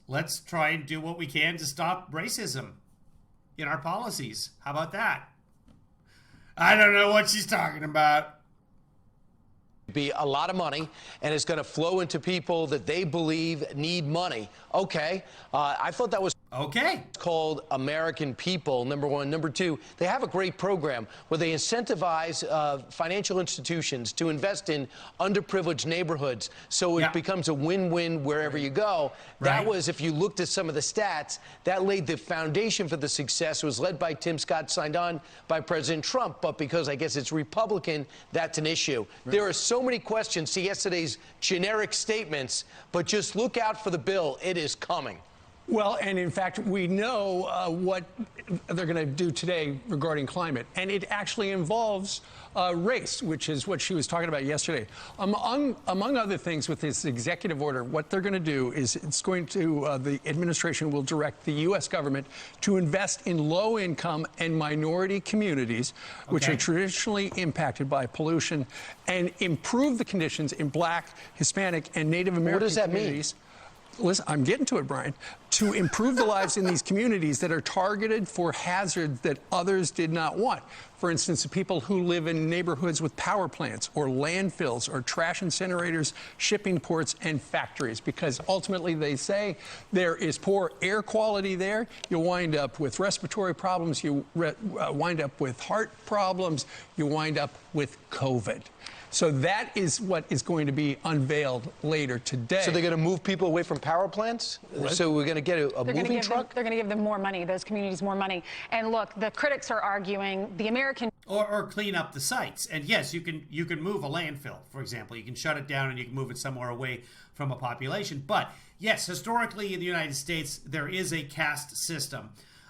Let's try and do what we can to stop racism in our policies. How about that? I don't know what she's talking about. Be a lot of money, and it's going to flow into people that they believe need money. Okay, I thought that was called American People, number one. Number two, they have a great program where they incentivize financial institutions to invest in underprivileged neighborhoods, so it becomes a win-win wherever you go. That was, if you looked at some of the stats, that laid the foundation for the success. It was led by Tim Scott, signed on by President Trump, but because I guess it's Republican, that's an issue. There are so many questions to yesterday's generic statements, but just look out for the bill. It is coming. Well, and in fact, we know what they're going to do today regarding climate, and it actually involves race, which is what she was talking about yesterday. Among other things, with this executive order, what they're going to do is it's going to, the administration will direct the U.S. government to invest in low-income and minority communities, which are traditionally impacted by pollution, and improve the conditions in Black, Hispanic, and Native American communities. What does that mean? Listen, I'm getting to it, Brian. To improve the lives in these communities that are targeted for hazards that others did not want. For instance, the people who live in neighborhoods with power plants or landfills or trash incinerators, shipping ports, and factories. Because ultimately, they say there is poor air quality there. You wind up with respiratory problems. You wind up with heart problems. You wind up with COVID. So that is what is going to be unveiled later today. So they're going to move people away from power plants? What? So we're going to get a moving truck? They're going to give them more money, those communities more money. And look, the critics are arguing the American... Or clean up the sites. And yes, you can move a landfill, for example. You can shut it down and you can move it somewhere away from a population. But yes, historically in the United States, there is a caste system.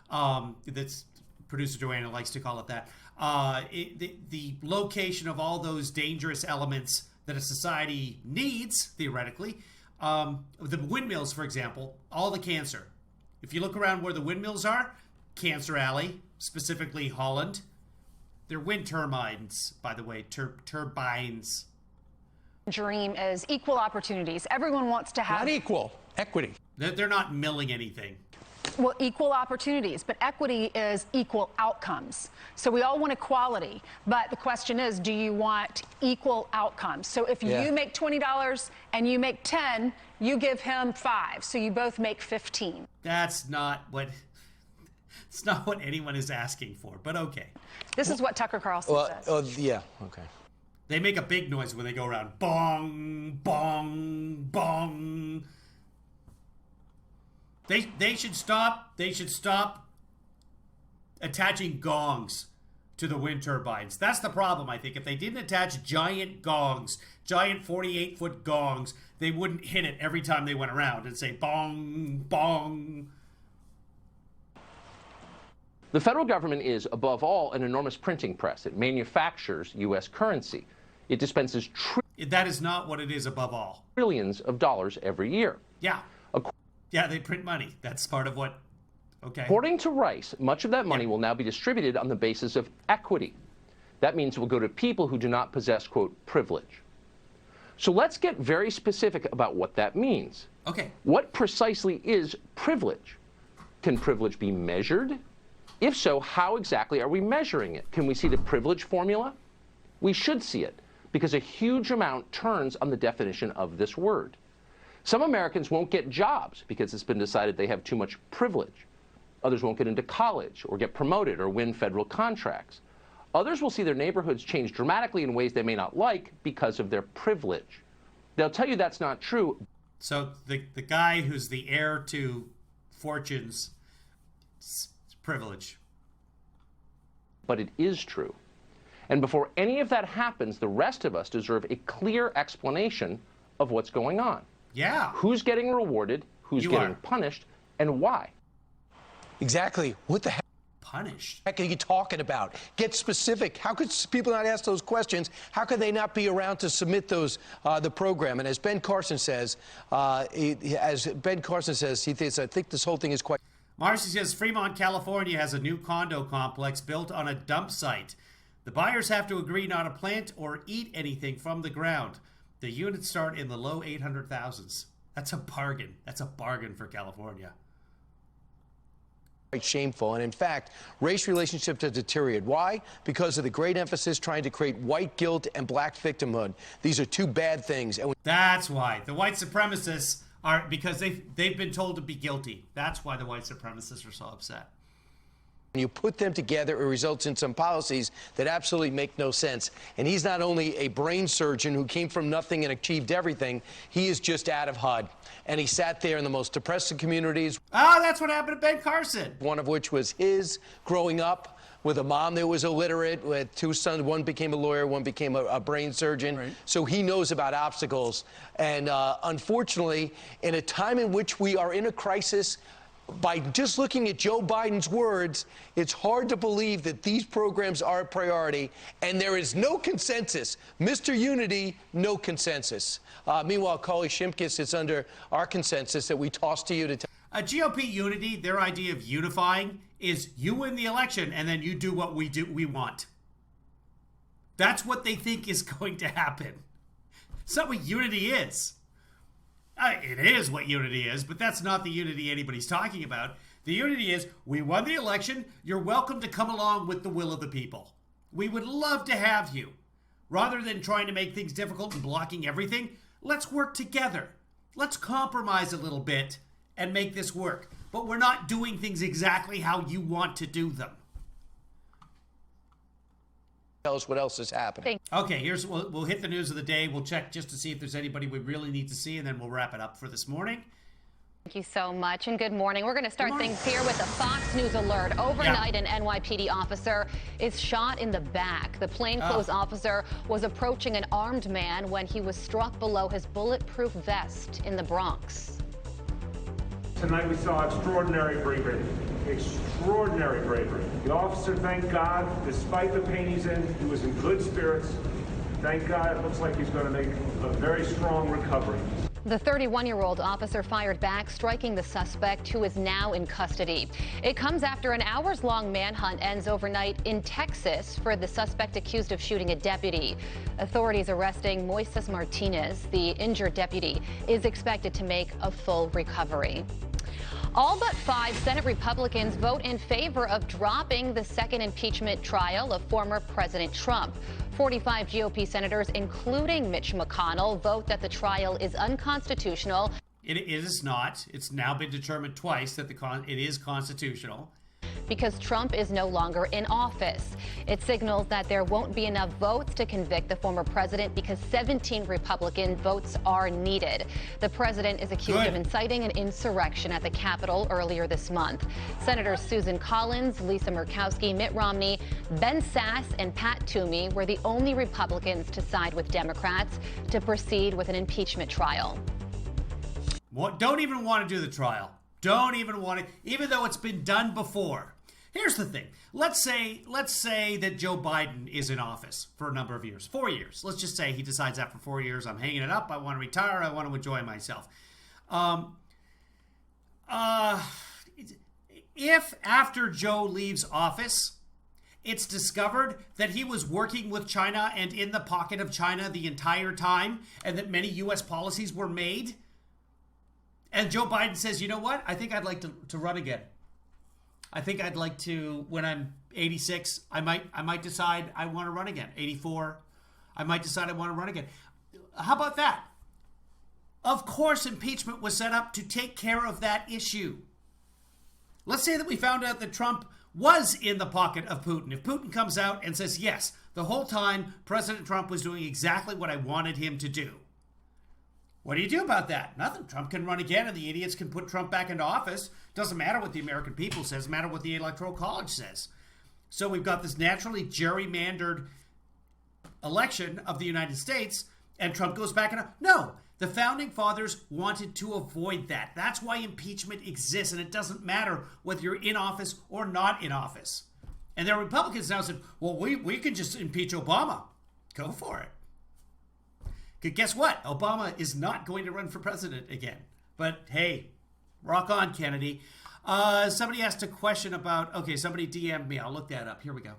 That's producer Joanna likes to call it that. The location of all those dangerous elements that a society needs, theoretically. The windmills, for example, all the cancer. If you look around where the windmills are, Cancer Alley, specifically Holland. They're wind turbines, by the way, turbines. Dream is equal opportunities. Everyone wants to have... Not equal, equity. They're not milling anything. Well, equal opportunities, but equity is equal outcomes. So we all want equality, but the question is, do you want equal outcomes? So if you make $20 and you make 10, you give him 5, so you both make 15. That's not what... It's not what anyone is asking for, but okay. This is what Tucker Carlson says. Yeah, okay. They make a big noise when they go around. Bong, bong, bong. They should stop. They should stop attaching gongs to the wind turbines. That's the problem, I think. If they didn't attach giant gongs, giant 48-foot gongs, they wouldn't hit it every time they went around and say bong, bong. The federal government is, above all, an enormous printing press. It manufactures U.S. currency. It dispenses that is not what it is above all. Trillions of dollars every year. Yeah. Yeah, they print money. That's part of what... Okay. According to Rice, much of that money will now be distributed on the basis of equity. That means it will go to people who do not possess, quote, privilege. So let's get very specific about what that means. Okay. What precisely is privilege? Can privilege be measured? If so, how exactly are we measuring it? Can we see the privilege formula? We should see it, because a huge amount turns on the definition of this word. Some Americans won't get jobs because it's been decided they have too much privilege. Others won't get into college or get promoted or win federal contracts. Others will see their neighborhoods change dramatically in ways they may not like because of their privilege. They'll tell you that's not true. So the guy who's the heir to fortunes, privilege. But it is true. And before any of that happens, the rest of us deserve a clear explanation of what's going on. Yeah. Who's getting rewarded, who's getting punished, and why. Exactly. What the heck? Punished? Heck are you talking about? Get specific. How could people not ask those questions? How could they not be around to submit those, the program? And as Ben Carson says, he thinks, I think this whole thing is quite... Marcy says Fremont, California has a new condo complex built on a dump site. The buyers have to agree not to plant or eat anything from the ground. The units start in the low 800,000s. That's a bargain. That's a bargain for California. Quite shameful. And in fact, race relationships have deteriorated. Why? Because of the great emphasis trying to create white guilt and black victimhood. These are two bad things. And that's why. The white supremacists are, because they've been told to be guilty. That's why the white supremacists are so upset. When you put them together, it results in some policies that absolutely make no sense. And he's not only a brain surgeon who came from nothing and achieved everything, he is just out of HUD. And he sat there in the most depressed communities. Oh, that's what happened to Ben Carson. One of which was his growing up with a mom that was illiterate, with two sons. One became a lawyer, one became a brain surgeon. Right. So he knows about obstacles. And unfortunately, in a time in which we are in a crisis, by just looking at Joe Biden's words, it's hard to believe that these programs are a priority, and there is no consensus. Mr. Unity, no consensus. Meanwhile, Kali Shimkus, it's under our consensus that we toss to you to... GOP unity, their idea of unifying is you win the election and then you do what we want. That's what they think is going to happen. It's not what unity is. It is what unity is, but that's not the unity anybody's talking about. The unity is, we won the election, you're welcome to come along with the will of the people. We would love to have you. Rather than trying to make things difficult and blocking everything, let's work together. Let's compromise a little bit and make this work. But we're not doing things exactly how you want to do them. Tell us what else is happening. Okay, we'll hit the news of the day. We'll check just to see if there's anybody we really need to see, and then we'll wrap it up for this morning. Thank you so much, and good morning. We're going to start things here with a Fox News alert. Overnight, an NYPD officer is shot in the back. The plainclothes officer was approaching an armed man when he was struck below his bulletproof vest in the Bronx. Tonight we saw extraordinary bravery. Extraordinary bravery. The officer, thank God, despite the pain he's in, he was in good spirits. Thank God, it looks like he's going to make a very strong recovery. The 31-year-old officer fired back, striking the suspect, who is now in custody. It comes after an hours-long manhunt ends overnight in Texas for the suspect accused of shooting a deputy. Authorities arresting Moises Martinez. The injured deputy is expected to make a full recovery. All but 5 Senate Republicans vote in favor of dropping the second impeachment trial of former President Trump. 45 GOP senators, including Mitch McConnell, vote that the trial is unconstitutional. It is not. It's now been determined twice that it is constitutional. Because Trump is no longer in office. It signals that there won't be enough votes to convict the former president because 17 Republican votes are needed. The president is accused of inciting an insurrection at the Capitol earlier this month. Senators Susan Collins, Lisa Murkowski, Mitt Romney, Ben Sasse, and Pat Toomey were the only Republicans to side with Democrats to proceed with an impeachment trial. Don't even want to do the trial. Don't even want to, even though it's been done before. Here's the thing. Let's say that Joe Biden is in office for a number of years, 4 years. Let's just say he decides after 4 years, I'm hanging it up. I want to retire. I want to enjoy myself. If after Joe leaves office, it's discovered that he was working with China and in the pocket of China the entire time, and that many U.S. policies were made, and Joe Biden says, you know what? I think I'd like to run again. I think I'd like to, when I'm 86, I might decide I want to run again. 84, I might decide I want to run again. How about that? Of course, impeachment was set up to take care of that issue. Let's say that we found out that Trump was in the pocket of Putin. If Putin comes out and says, yes, the whole time President Trump was doing exactly what I wanted him to do. What do you do about that? Nothing. Trump can run again, and the idiots can put Trump back into office. Doesn't matter what the American people says. Doesn't matter what the Electoral College says. So we've got this naturally gerrymandered election of the United States, and Trump goes back and no. The Founding Fathers wanted to avoid that. That's why impeachment exists, and it doesn't matter whether you're in office or not in office. And there are Republicans now said, well, we can just impeach Obama. Go for it. Because guess what? Obama is not going to run for president again. But hey, rock on, Kennedy. Somebody asked a question about, okay, somebody DM'd me. I'll look that up. Here we go.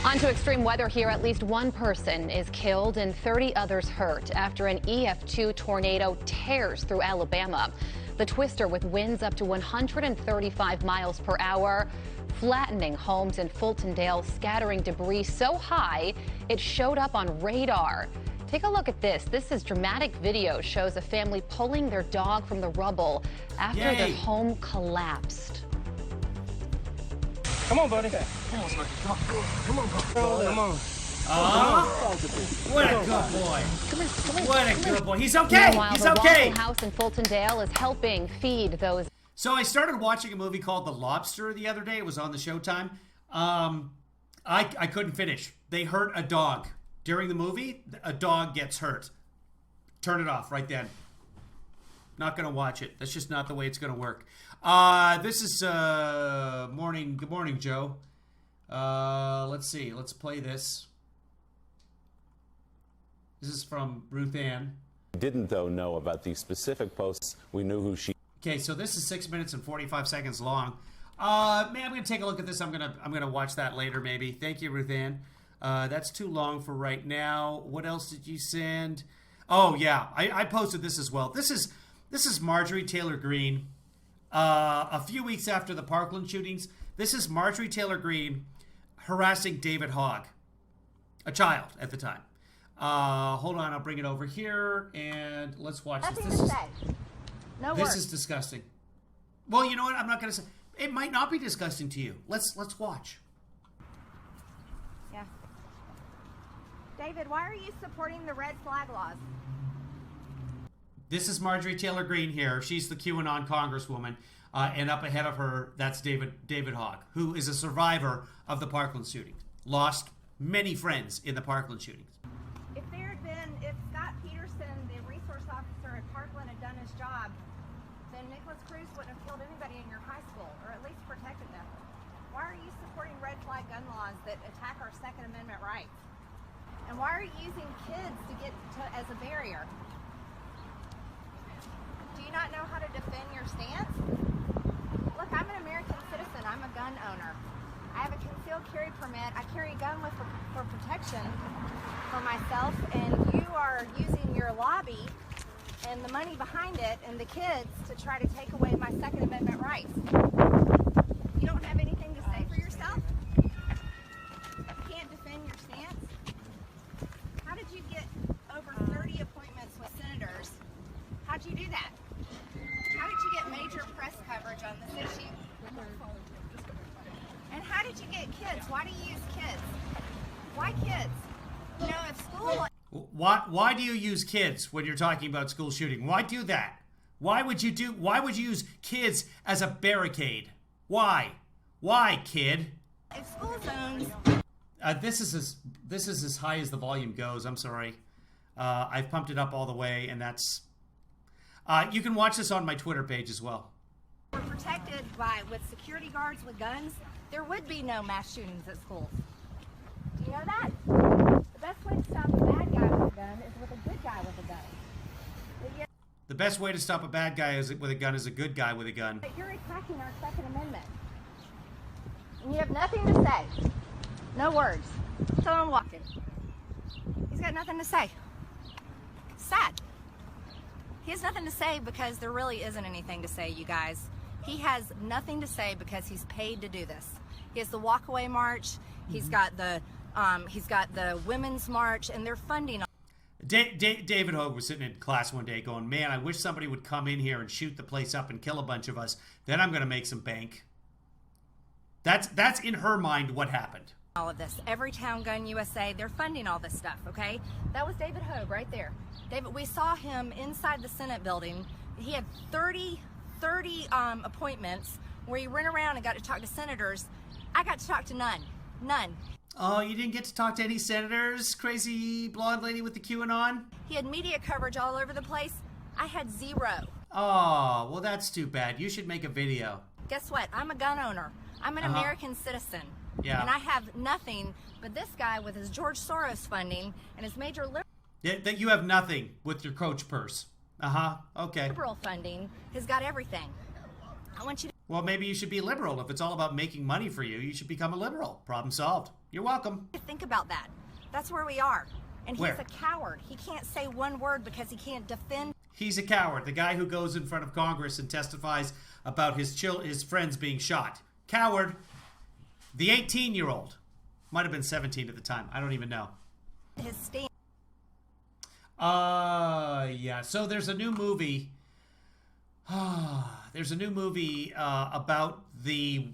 On to extreme weather here. At least one person is killed and 30 others hurt after an EF2 tornado tears through Alabama. The twister, with winds up to 135 miles per hour, flattening homes in Fultondale, scattering debris so high it showed up on radar. Take a look at this. This is dramatic video. Shows a family pulling their dog from the rubble after their home collapsed. Come on, buddy. Come on, Smokey. Come on. Come on, come on. What a good boy. Come here. What a good boy. He's okay. Meanwhile, He's the okay. Waffle House in Fultondale is helping feed those. So I started watching a movie called The Lobster the other day. It was on the Showtime. I couldn't finish. They hurt a dog. During the movie, a dog gets hurt. Turn it off right then. Not going to watch it. That's just not the way it's going to work. This is morning. Good morning, Joe. Let's see. Let's play this. This is from Ruth Ann. Didn't, though, know about these specific posts. We knew who she... Okay, so this is 6 minutes and 45 seconds long. Man, I'm going to take a look at this. I'm gonna watch that later, maybe. Thank you, Ruth Ann. That's too long for right now. What else did you send? Oh, yeah. I posted this as well. This is Marjorie Taylor Greene. A few weeks after the Parkland shootings, this is Marjorie Taylor Greene harassing David Hogg, a child at the time. Hold on, I'll bring it over here, and let's watch this. This is disgusting. Well, you know what? I'm not going to say. It might not be disgusting to you. Let's watch. Yeah. David, why are you supporting the red flag laws? This is Marjorie Taylor Greene here. She's the QAnon congresswoman. And up ahead of her, that's David Hogg, who is a survivor of the Parkland shooting. Lost many friends in the Parkland shootings. If Scott Peterson, the resource officer at Parkland, had done his job, then Nicholas Cruz wouldn't have killed anybody in your high school, or at least protected them. Why are you supporting red flag gun laws that attack our Second Amendment rights? And why are you using kids as a barrier? Do you not know how to defend your stance? Look, I'm an American citizen. I'm a gun owner. I have a concealed carry permit. I carry a gun for protection for myself, and you are using your lobby and the money behind it and the kids to try to take away my Second Amendment rights. You don't have anything to say for yourself? You can't defend your stance? How did you get over 30 appointments with senators? How'd you do that? How did you get major press coverage on this issue? And how did you get kids? Why do you use kids? Why kids? You know, if school... Why do you use kids when you're talking about school shooting? Why do that? Why would you use kids as a barricade? Why? Why, kid? If school zones... This is as high as the volume goes. I'm sorry. I've pumped it up all the way, and that's... you can watch this on my Twitter page as well. We're protected with security guards with guns. There would be no mass shootings at schools. Do you know that? The best way to stop a bad guy with a gun is with a good guy with a gun. The best way to stop a bad guy with a gun is a good guy with a gun. But you're attacking our Second Amendment. And you have nothing to say. No words. So I'm walking. He's got nothing to say. Sad. He has nothing to say because there really isn't anything to say, you guys. He has nothing to say because he's paid to do this. He has the walkaway march. He's got the women's march, and they're funding. David Hogg was sitting in class one day going, "Man, I wish somebody would come in here and shoot the place up and kill a bunch of us. Then I'm going to make some bank." That's in her mind what happened. all of this. Everytown Gun USA, they're funding all this stuff, okay? That was David Hogue right there. David, we saw him inside the Senate building. He had 30 appointments where he went around and got to talk to senators. I got to talk to none. Oh, you didn't get to talk to any senators, crazy blonde lady with the QAnon? He had media coverage all over the place. I had zero. Oh, well, that's too bad. You should make a video. Guess what? I'm a gun owner. I'm an American citizen. Yeah. And I have nothing but this guy with his George Soros funding and his major That you have nothing with your coach purse. Okay. liberal funding has got everything. I want you to Well, maybe you should be liberal. If it's all about making money for you, you should become a liberal. Problem solved. You're welcome. think about that. That's where we are. And he's Where? a coward. He can't say one word because he can't defend. He's a coward. The guy who goes in front of Congress and testifies about his friends being shot. Coward. The 18-year-old. Might have been 17 at the time. I don't even know. His stand. Yeah. So there's a new movie. There's a new movie about the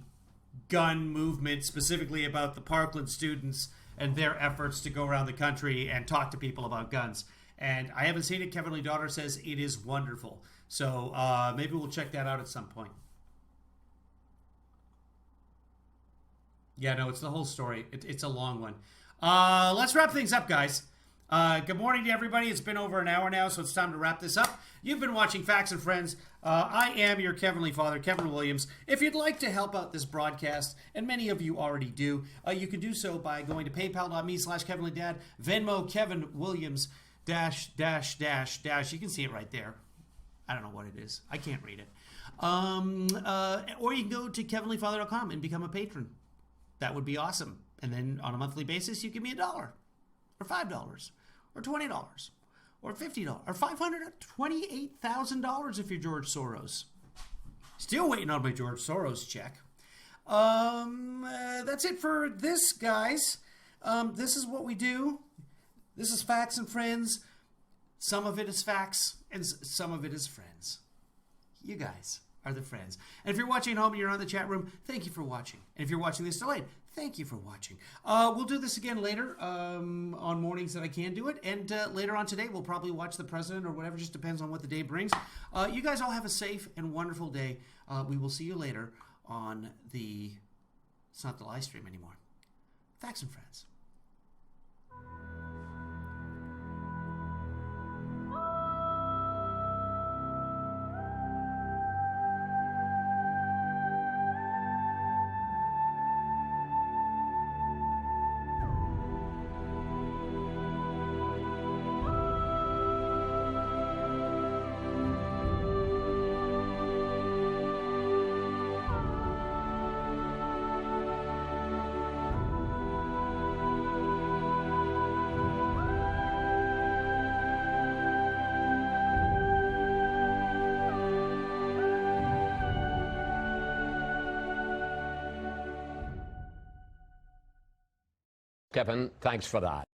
gun movement, specifically about the Parkland students and their efforts to go around the country and talk to people about guns. And I haven't seen it. Kevinly Daughter says it is wonderful. So maybe we'll check that out at some point. Yeah, no, it's the whole story. It's a long one. Let's wrap things up, guys. Good morning to everybody. It's been over an hour now, so it's time to wrap this up. You've been watching Facts and Friends. I am your Kevinly Father, Kevin Williams. If you'd like to help out this broadcast, and many of you already do, you can do so by going to paypal.me/KevinlyDad, Venmo Kevin Williams -- You can see it right there. I don't know what it is. I can't read it. Or you can go to KevinlyFather.com and become a patron. That would be awesome. And then on a monthly basis, you give me $1 or $5 or $20 or $50 or $500 or $28,000 if you're George Soros. Still waiting on my George Soros check. That's it for this, guys. This is what we do. This is Facts and Friends. Some of it is facts and some of it is friends. You guys are the friends. And if you're watching at home and you're on the chat room, thank you for watching. And if you're watching this delayed, thank you for watching. We'll do this again later on mornings that I can do it. And later on today, we'll probably watch the president or whatever. Just depends on what the day brings. You guys all have a safe and wonderful day. We will see you later on the... It's not the live stream anymore. Facts and Friends. Kevin, thanks for that.